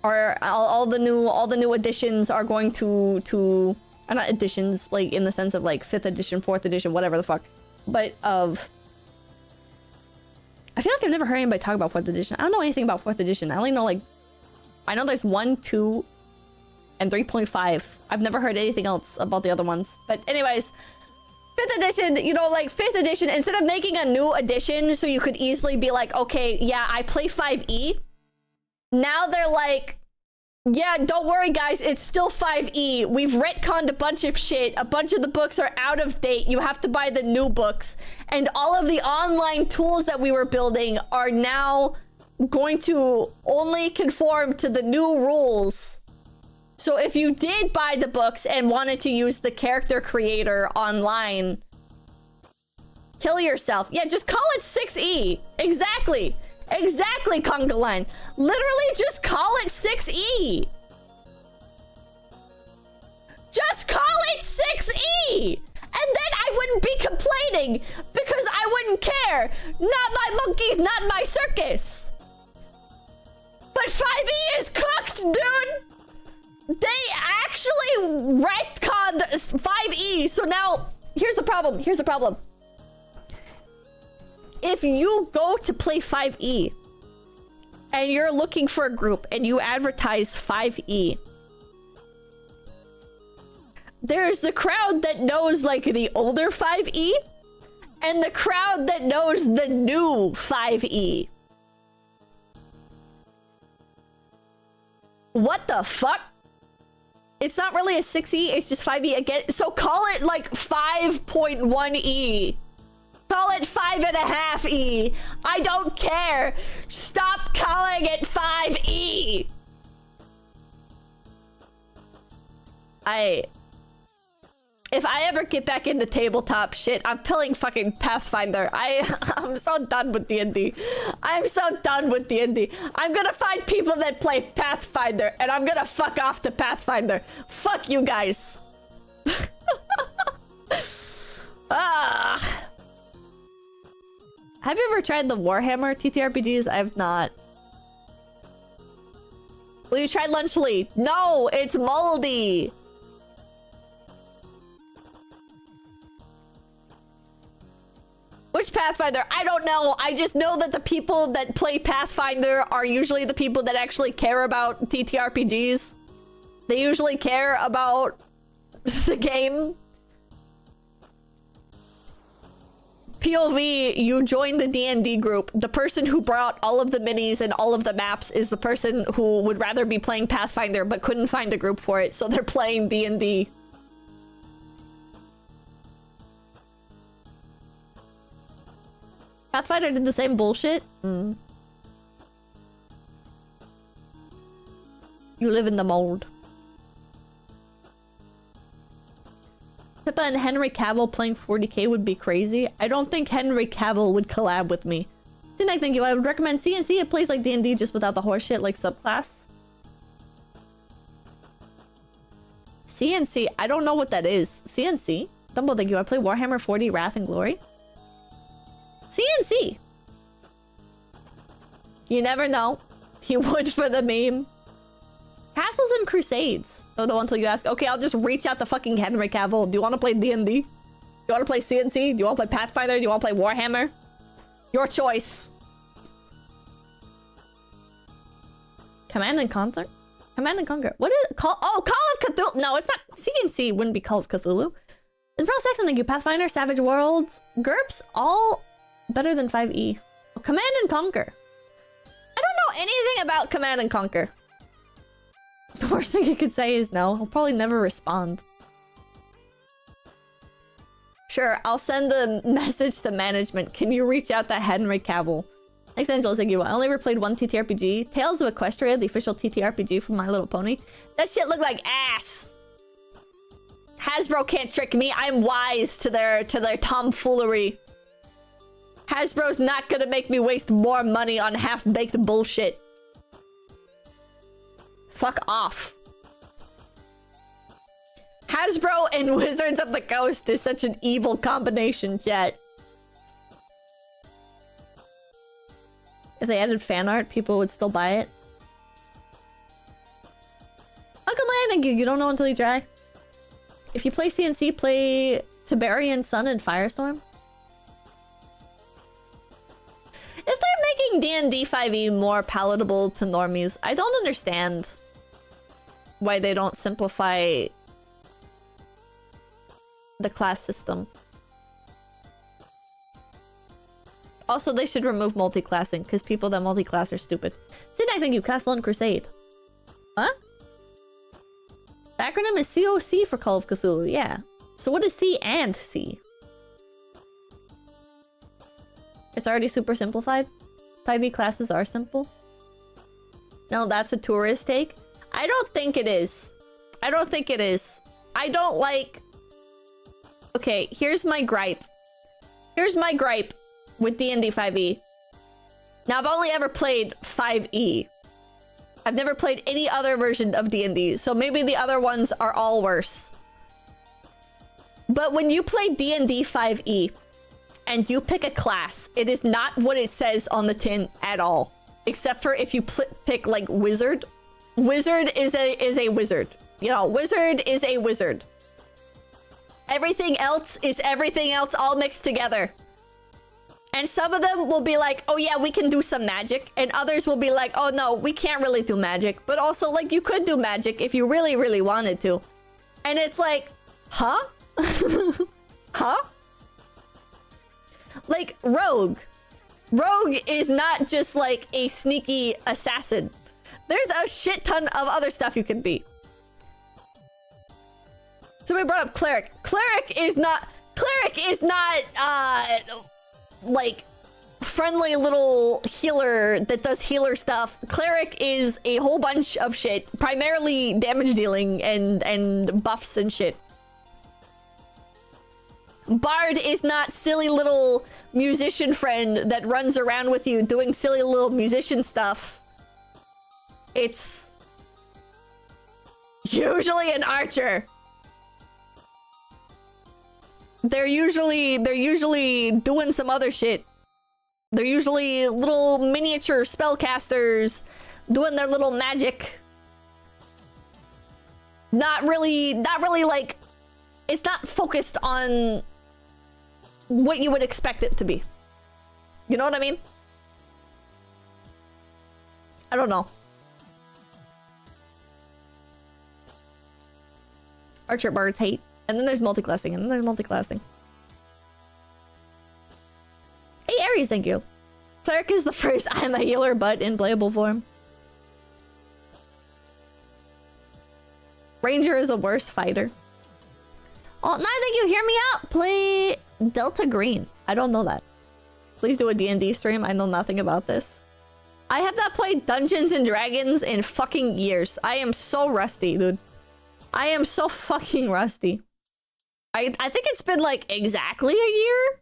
are all the new additions are going to not additions like in the sense of like 5th edition, 4th edition, whatever the fuck, but of I feel like I've never heard anybody talk about 4th edition. I don't know anything about 4th edition. I only know like I know there's 1, 2, and 3.5. I've never heard anything else about the other ones. But anyways, 5th edition, you know, like 5th edition, instead of making a new edition so you could easily be like, okay, yeah, I play 5e. Now they're like, yeah, don't worry guys, it's still 5e. We've retconned a bunch of shit. A bunch of the books are out of date. You have to buy the new books. And all of the online tools that we were building are now going to only conform to the new rules. So if you did buy the books and wanted to use the character creator online, kill yourself. Yeah, just call it 6e. Exactly. Exactly, Kongalan. Literally just call it 6e. Just call it 6e. And then I wouldn't be complaining because I wouldn't care. Not my monkeys, not my circus. But 5e is cooked, dude. They actually retconned 5e. So now, here's the problem. Here's the problem. If you go to play 5e and you're looking for a group and you advertise 5e, there's the crowd that knows like the older 5e and the crowd that knows the new 5e. What the fuck? It's not really a 6e, it's just 5e again. So call it like 5.1e. Call it 5.5e. I don't care. Stop calling it 5e. If I ever get back into tabletop shit, I'm playing fucking Pathfinder. I'm so done with D&D. I'm so done with D&D. I'm gonna find people that play Pathfinder, and I'm gonna fuck off to Pathfinder. Fuck you guys. Ah. Have you ever tried the Warhammer TTRPGs? I have not. Will you try Lunchly? No, it's moldy. Which Pathfinder? I don't know. I just know that the people that play Pathfinder are usually the people that actually care about TTRPGs. They usually care about the game. POV, you joined the D&D group. The person who brought all of the minis and all of the maps is the person who would rather be playing Pathfinder but couldn't find a group for it, so they're playing D&D. Pathfinder did the same bullshit? You live in the mold. Pippa and Henry Cavill playing 40k would be crazy. I don't think Henry Cavill would collab with me. Sinek, thank you. I would recommend CNC. It plays like D&D just without the horseshit like subclass. CNC? I don't know what that is. CNC? Dumbo, thank you. I play Warhammer 40 Wrath and Glory. CNC! You never know. He would for the meme. Castles and Crusades. Don't know until you ask. Okay, I'll just reach out to fucking Henry Cavill. Do you want to play D&D? Do you want to play CNC? Do you want to play Pathfinder? Do you want to play Warhammer? Your choice. Command and Conquer? Command and Conquer. What is it called? Oh, Call of Cthulhu. No, it's not. CNC wouldn't be Call of Cthulhu. And Pro Saxon, thank you. Pathfinder, Savage Worlds, GURPS, all better than 5e. Oh, Command and Conquer. I don't know anything about Command and Conquer. The worst thing you could say is no. I'll probably never respond. Sure, I'll send the message to management. Can you reach out to Henry Cavill? Thanks, Angela. Thank you. I only ever played one TTRPG. Tales of Equestria, the official TTRPG from My Little Pony. That shit looked like ass. Hasbro can't trick me. I'm wise to their tomfoolery. Hasbro's not gonna make me waste more money on half-baked bullshit. Fuck off. Hasbro and Wizards of the Coast is such an evil combination, chat. If they added fan art, people would still buy it. Uncle Man, thank you. You don't know until you try. If you play CNC, play Tiberian Sun and Firestorm. If they're making D&D 5e more palatable to normies, I don't understand why they don't simplify the class system. Also, they should remove multi-classing, because people that multi-class are stupid. Sidney, thank you. Castle and Crusade. Huh? The acronym is COC for Call of Cthulhu, yeah. So what is C and C? It's already super simplified? 5e classes are simple? No, that's a tourist take? I don't think it is. I don't think it is. I don't like... Okay, here's my gripe. Here's my gripe with D&D 5e. Now, I've only ever played 5e. I've never played any other version of D&D, so maybe the other ones are all worse. But when you play D&D 5e, and you pick a class, it is not what it says on the tin at all. Except for if you pick, like, Wizard. Wizard is a wizard. You know, Wizard is a wizard. Everything else is everything else all mixed together. And some of them will be like, oh yeah, we can do some magic. And others will be like, oh no, we can't really do magic. But also, like, you could do magic if you really, really wanted to. And it's like, huh? Huh? Like, Rogue. Rogue is not just, like, a sneaky assassin. There's a shit ton of other stuff you can be. Somebody brought up Cleric. Cleric is not, like, friendly little healer that does healer stuff. Cleric is a whole bunch of shit. Primarily damage dealing and buffs and shit. Bard is not silly little musician friend that runs around with you doing silly little musician stuff. It's usually an archer. They're usually doing some other shit. They're usually little miniature spellcasters doing their little magic. Not really like, it's not focused on what you would expect it to be. You know what I mean? I don't know. Archer bards hate. And then there's multiclassing, and then there's multiclassing. Hey, Aries, thank you. Cleric is the phrase, I'm a healer, but in playable form. Ranger is a worse fighter. Oh, no, thank you. Hear me out. Play Delta Green. I don't know that. Please do a D&D stream. I know nothing about this. I have not played Dungeons and Dragons in fucking years. I am so rusty, dude. I am so fucking rusty. I think it's been like exactly a year?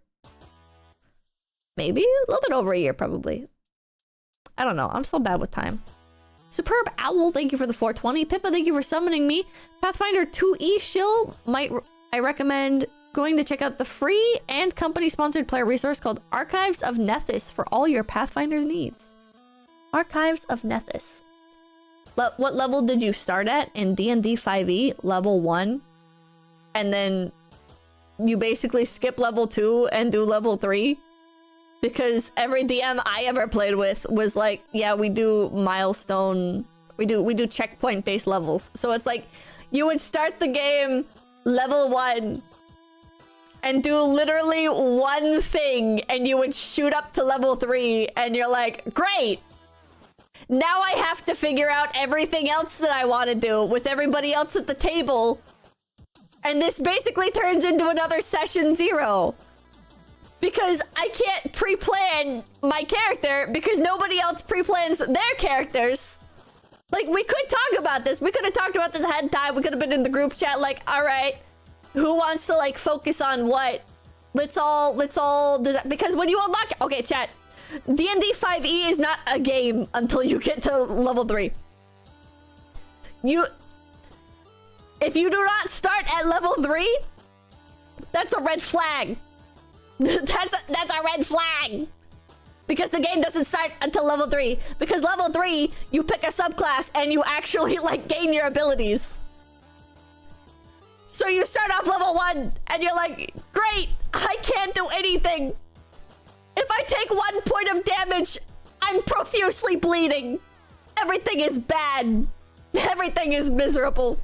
Maybe? A little bit over a year, probably. I don't know. I'm so bad with time. Superb Owl, thank you for the 420. Pippa, thank you for summoning me. Pathfinder 2E shill, I recommend going to check out the free and company-sponsored player resource called Archives of Nethys for all your Pathfinder needs. Archives of Nethys. What level did you start at in D&D 5e? Level 1. And then you basically skip level 2 and do level 3. Because every DM I ever played with was like, yeah, we do milestone, we do checkpoint based levels. So it's like, you would start the game level 1, and do literally one thing, and you would shoot up to level 3, and you're like, great! Now I have to figure out everything else that I want to do with everybody else at the table. And this basically turns into another session 0. Because I can't pre-plan my character because nobody else pre-plans their characters. Like, we could talk about this. We could have talked about this ahead of time. We could have been in the group chat like, all right, who wants to like focus on what? Let's all, because when you unlock, okay, chat, D&D 5e is not a game until you get to level 3. If you do not start at level 3, that's a red flag. that's a red flag. Because the game doesn't start until level 3. Because level 3, you pick a subclass and you actually like gain your abilities. So you start off level 1 and you're like, great, I can't do anything. If I take 1 point of damage, I'm profusely bleeding. Everything is bad. Everything is miserable.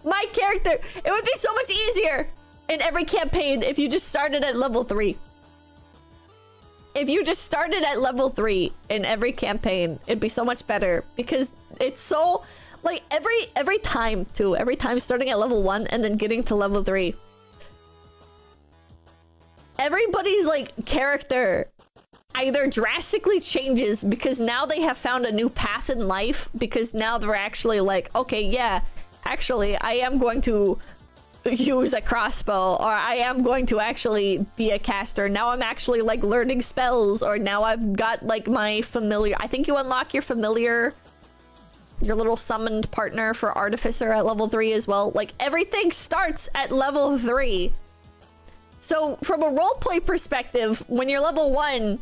My character, it would be so much easier in every campaign if you just started at level 3. If you just started at level 3 in every campaign, it'd be so much better. Because it's so, like, every time starting at level 1 and then getting to level 3. Everybody's, like, character either drastically changes because now they have found a new path in life. Because now they're actually like, okay, yeah, actually, I am going to use a crossbow, or I am going to actually be a caster. Now I'm actually like learning spells, or now I've got like my familiar. I think you unlock your familiar, your little summoned partner for Artificer at level 3 as well. Like everything starts at level 3. So from a roleplay perspective, when you're level 1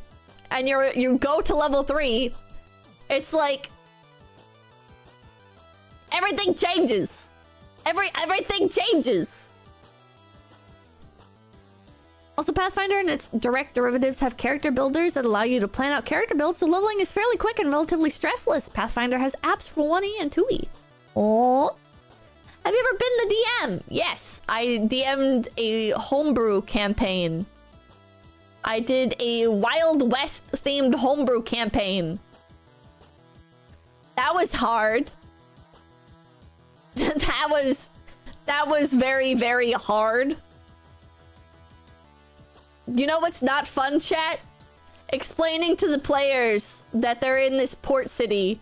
and you go to level 3, it's like everything changes. Everything changes. Also, Pathfinder and its direct derivatives have character builders that allow you to plan out character builds, so leveling is fairly quick and relatively stressless. Pathfinder has apps for 1e and 2e. Oh. Have you ever been the DM? Yes, I DM'd a homebrew campaign. I did a Wild West themed homebrew campaign. That was hard. that was very, very hard. You know what's not fun, chat? Explaining to the players that they're in this port city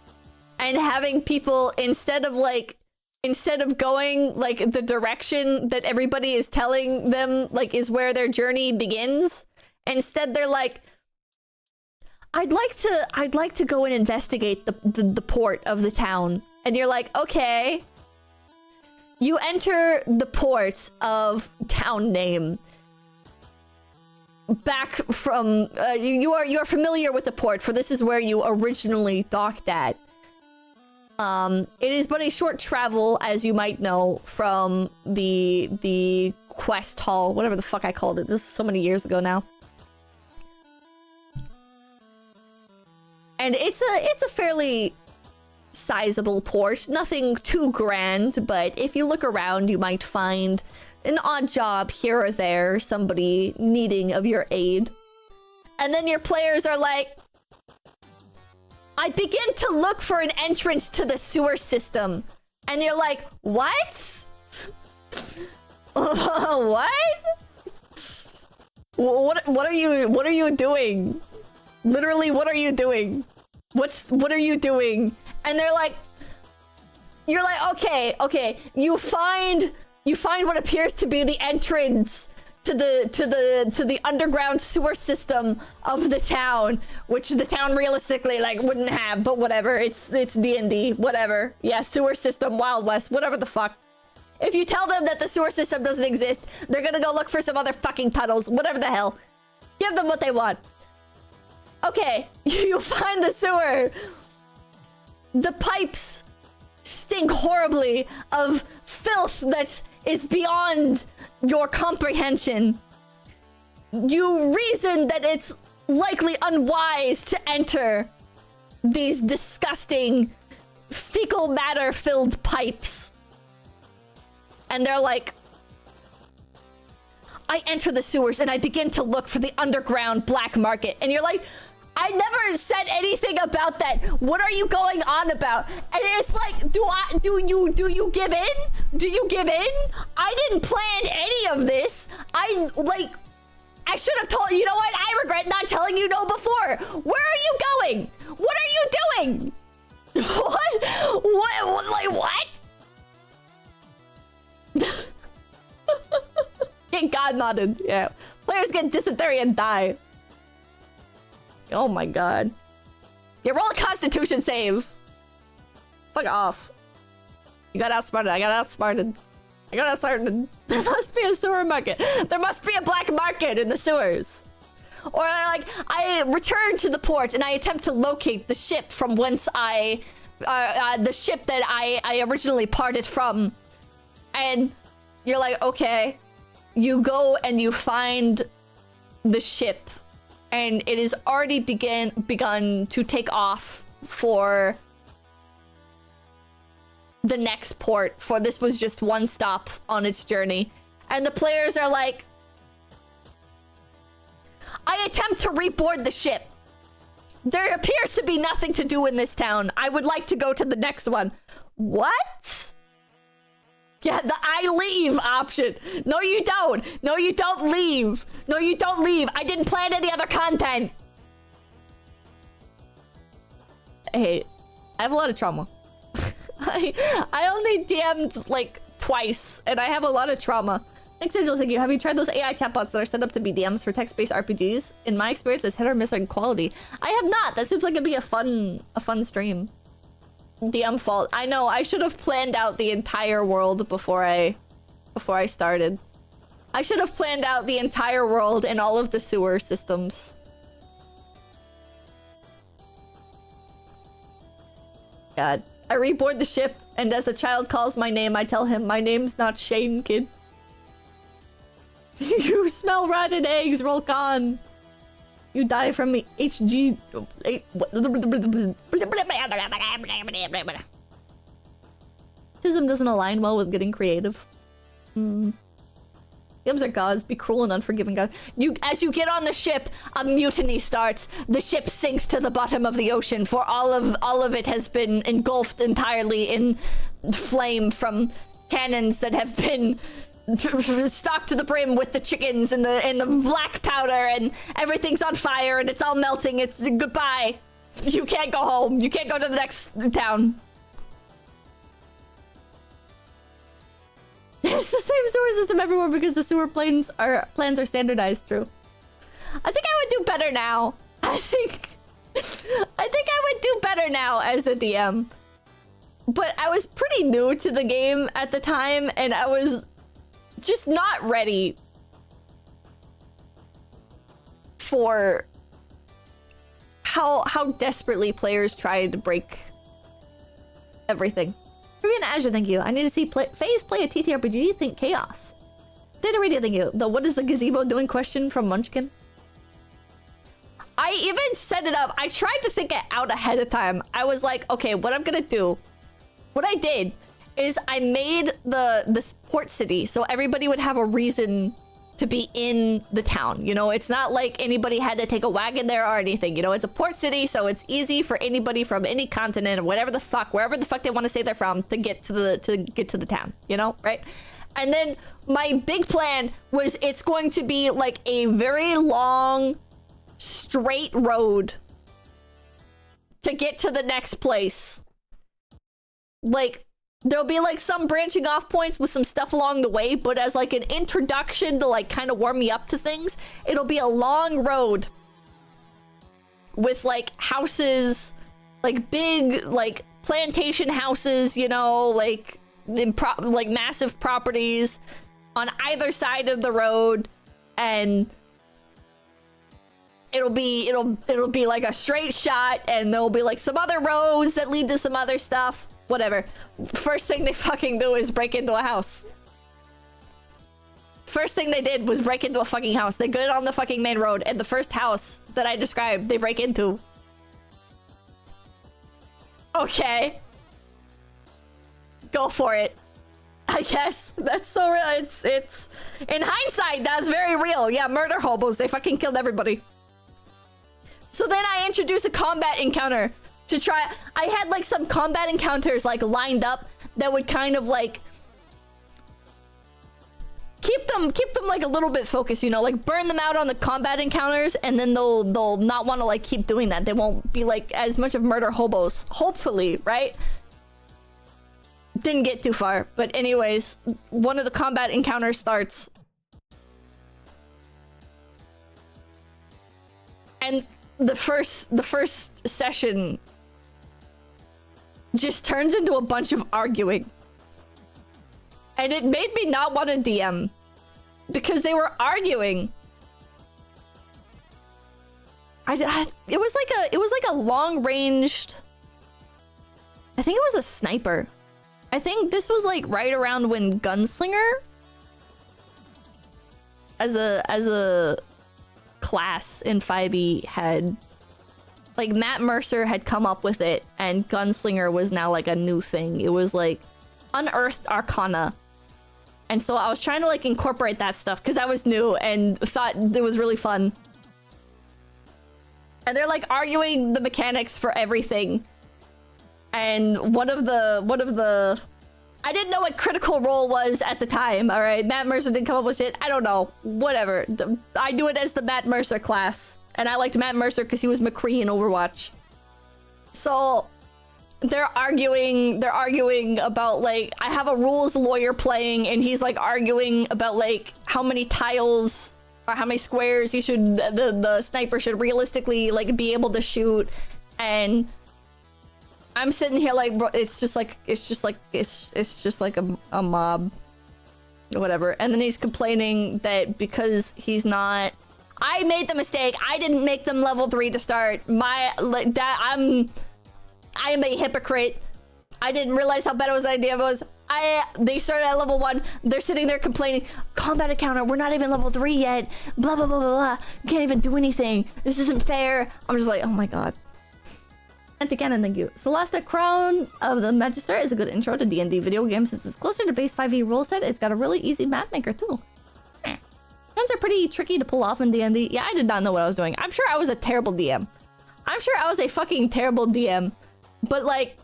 and having people, instead of going like the direction that everybody is telling them like is where their journey begins, instead they're like, I'd like to go and investigate the port of the town. And you're like, okay. You enter the port of town name. Back from you are familiar with the port, for this is where you originally docked at. It is but a short travel, as you might know, from the quest hall, whatever the fuck I called it. This is so many years ago now. And it's a fairly sizable port, nothing too grand, but if you look around, you might find an odd job here or there, somebody needing of your aid. And then your players are like, I begin to look for an entrance to the sewer system. And you're like, what? What are you doing? Literally, what are you doing? What are you doing? And they're like, you're like, okay, you find what appears to be the entrance to the underground sewer system of the town, which the town realistically like wouldn't have, but whatever. It's D&D, whatever. Yeah, sewer system, Wild West, whatever the fuck. If you tell them that the sewer system doesn't exist, they're gonna go look for some other fucking tunnels, whatever the hell. Give them what they want. Okay, you find the sewer. The pipes stink horribly of filth that is beyond your comprehension. You reason that it's likely unwise to enter these disgusting fecal matter filled pipes. And they're like, I enter the sewers and I begin to look for the underground black market. And you're like, I never said anything about that. What are you going on about? And it's like, do you give in? Do you give in? I didn't plan any of this. I should have told you. Know what? I regret not telling you no before. Where are you going? What are you doing? What? What? Like what? Get God nodded. Yeah. Players get dysentery and die. Oh my god. Yeah, roll a constitution save. Fuck off. You got outsmarted. I got outsmarted. I got outsmarted. There must be a sewer market. There must be a black market in the sewers. Or like, I return to the port and I attempt to locate the ship from whence the ship that I originally parted from. And you're like, okay. You go and you find the ship. And it is already begun to take off for the next port. For this was just one stop on its journey. And the players are like, I attempt to reboard the ship. There appears to be nothing to do in this town. I would like to go to the next one. What? Yeah, the I leave option. No, you don't. No, you don't leave. No, you don't leave. I didn't plan any other content. Hey, I have a lot of trauma. I only DM'd like twice, and I have a lot of trauma. Thanks, Angel. Thank you. Have you tried those AI chatbots that are set up to be DMs for text-based RPGs? In my experience, it's hit or miss in quality. I have not. That seems like it'd be a fun stream. DM fault. I know. I should have planned out the entire world before I started. I should have planned out the entire world and all of the sewer systems. God. I reboard the ship, and as a child calls my name, I tell him, my name's not Shane, kid. You smell rotten eggs, roll con. You die from HG... Autism doesn't align well with getting creative. Games are gods, be cruel and unforgiving god. As you get on the ship, a mutiny starts. The ship sinks to the bottom of the ocean, for all of it has been engulfed entirely in flame from cannons that have been stocked to the brim with the chickens and the black powder, and everything's on fire and it's all melting. It's goodbye. You can't go home. You can't go to the next town. It's the same sewer system everywhere because the sewer plans are standardized. True. I think I would do better now. I think I would do better now as a DM. But I was pretty new to the game at the time, and I was just not ready for how desperately players tried to break everything. Vivian Azure, thank you. I need to see FaZe play a TTRPG. Think chaos. Data Radio, thank you. The what is the gazebo doing question from Munchkin. I even set it up. I tried to think it out ahead of time. I was like, okay, what I'm gonna do. What I did is I made the port city so everybody would have a reason to be in the town. You know, it's not like anybody had to take a wagon there or anything. You know, it's a port city, so it's easy for anybody from any continent or whatever the fuck, wherever the fuck they want to say they're from, to get to the town. You know, right? And then my big plan was it's going to be like a very long, straight road to get to the next place. Like, there'll be like some branching off points with some stuff along the way, but as like an introduction to like kind of warm me up to things, it'll be a long road with like houses, like big like plantation houses, you know, like like massive properties on either side of the road, and it'll be like a straight shot, and there'll be like some other roads that lead to some other stuff. Whatever. First thing they fucking do is break into a house. First thing they did was break into a fucking house. They get on the fucking main road, and the first house that I described, they break into. Okay. Go for it. I guess that's so real. It's in hindsight, that's very real. Yeah, murder hobos. They fucking killed everybody. So then I introduced a combat encounter to try. I had like some combat encounters like lined up that would kind of like keep them like a little bit focused, you know, like burn them out on the combat encounters, and then they'll not want to like keep doing that. They won't be like as much of murder hobos, hopefully, right? Didn't get too far, but anyways, one of the combat encounters starts, and the first session just turns into a bunch of arguing, and it made me not want to DM because they were arguing. It was like a long ranged. I think it was a sniper. I think this was like right around when Gunslinger as a class in 5e had, like, Matt Mercer had come up with it, and Gunslinger was now like a new thing. It was like Unearthed Arcana. And so I was trying to like incorporate that stuff because I was new and thought it was really fun. And they're like arguing the mechanics for everything. And one of the I didn't know what Critical Role was at the time, alright? Matt Mercer didn't come up with shit. I don't know. Whatever. I do it as the Matt Mercer class. And I liked Matt Mercer because he was McCree in Overwatch. So they're arguing about like, I have a rules lawyer playing, and he's like arguing about like how many tiles or how many squares he should, the sniper should realistically like be able to shoot. And I'm sitting here like, bro, it's just like a mob, whatever. And then he's complaining that because he's not, I made the mistake. I didn't make them level 3 to start. I am a hypocrite. I didn't realize how bad it was. The idea was they started at level 1. They're sitting there complaining, combat encounter, we're not even level 3 yet. Blah blah blah blah blah. You can't even do anything. This isn't fair. I'm just like, oh my god. Anti-canon, thank you. Celeste, Crown of the Magister is a good intro to D&D video games since it's closer to base 5e rule set. It's got a really easy map maker too. Guns are pretty tricky to pull off in D&D. Yeah, I did not know what I was doing. I'm sure I was a terrible DM. I'm sure I was a fucking terrible DM. But like,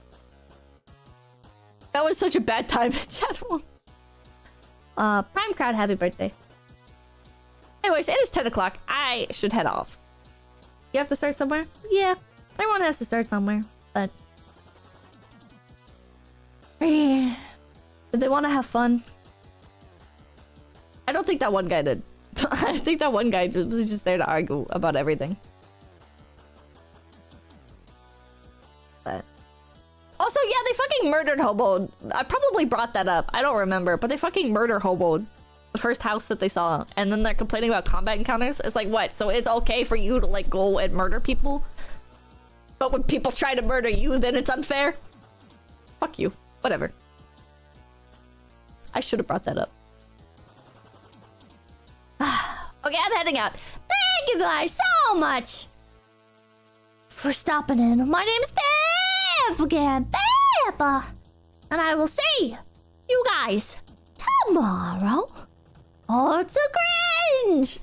that was such a bad time in chat room. Prime Crowd, happy birthday. Anyways, it is 10 o'clock. I should head off. You have to start somewhere? Yeah. Everyone has to start somewhere, but did they want to have fun? I don't think that one guy did. I think that one guy was just there to argue about everything. But also, yeah, they fucking murdered Hobo. I probably brought that up. I don't remember, but they fucking murdered Hobo. The first house that they saw, and then they're complaining about combat encounters. It's like, what? So it's okay for you to like go and murder people? But when people try to murder you, then it's unfair? Fuck you. Whatever. I should have brought that up. Okay, I'm heading out. Thank you guys so much for stopping in. My name's Pip again. Pip! And I will see you guys tomorrow. Oh, it's a cringe!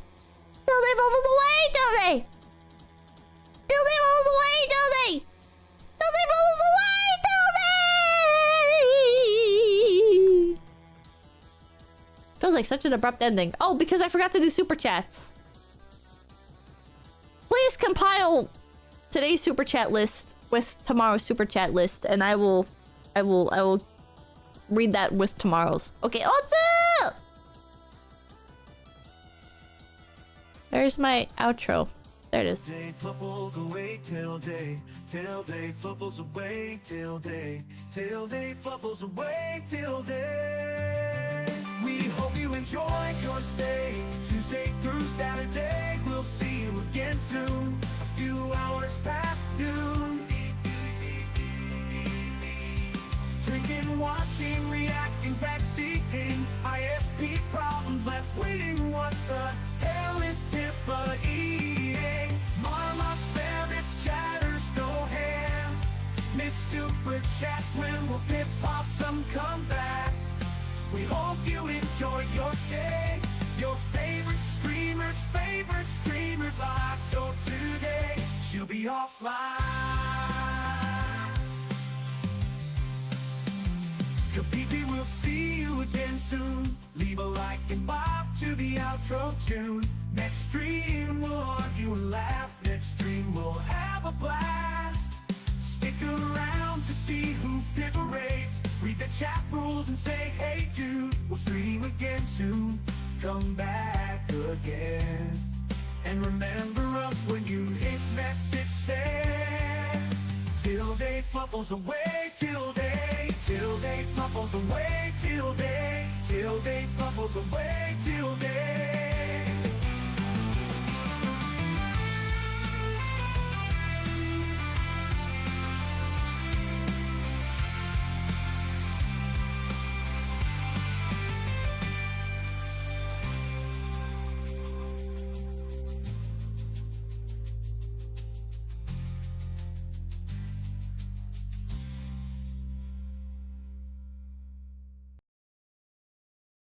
Till they bubbles away, don't they? Till they bubbles away, don't they? Till they bubbles away, don't they? Feels like such an abrupt ending. Oh, because I forgot to do super chats. Please compile today's super chat list with tomorrow's super chat list, and I will read that with tomorrow's. Okay, what's up? There's my outro. There it is. Day fluffles away till day fluffles away till day fluffles away till day. We hope you enjoyed your stay. Tuesday through Saturday, we'll see you again soon. A few hours past noon. Drinking, watching, reacting, backseating. ISP problems left waiting. What the hell is Tippa eating? Mama, spare this chatter's no ham. Miss Super Chats, when will Pip Possum come back? hope you enjoy your stay. Your favorite streamer's live. So today she'll be offline. 𝐏𝐴𝐵𝐵, we'll see you again soon. Leave a like and bob to the outro tune. Next stream we'll argue and laugh. Next stream we'll have a blast. Stick around to see who rates. Read the chat rules and say hey dude. We'll stream again soon. Come back again. And remember us when you hit message send. Till they fluffles away, till they fluffles away, till they fluffles away, till they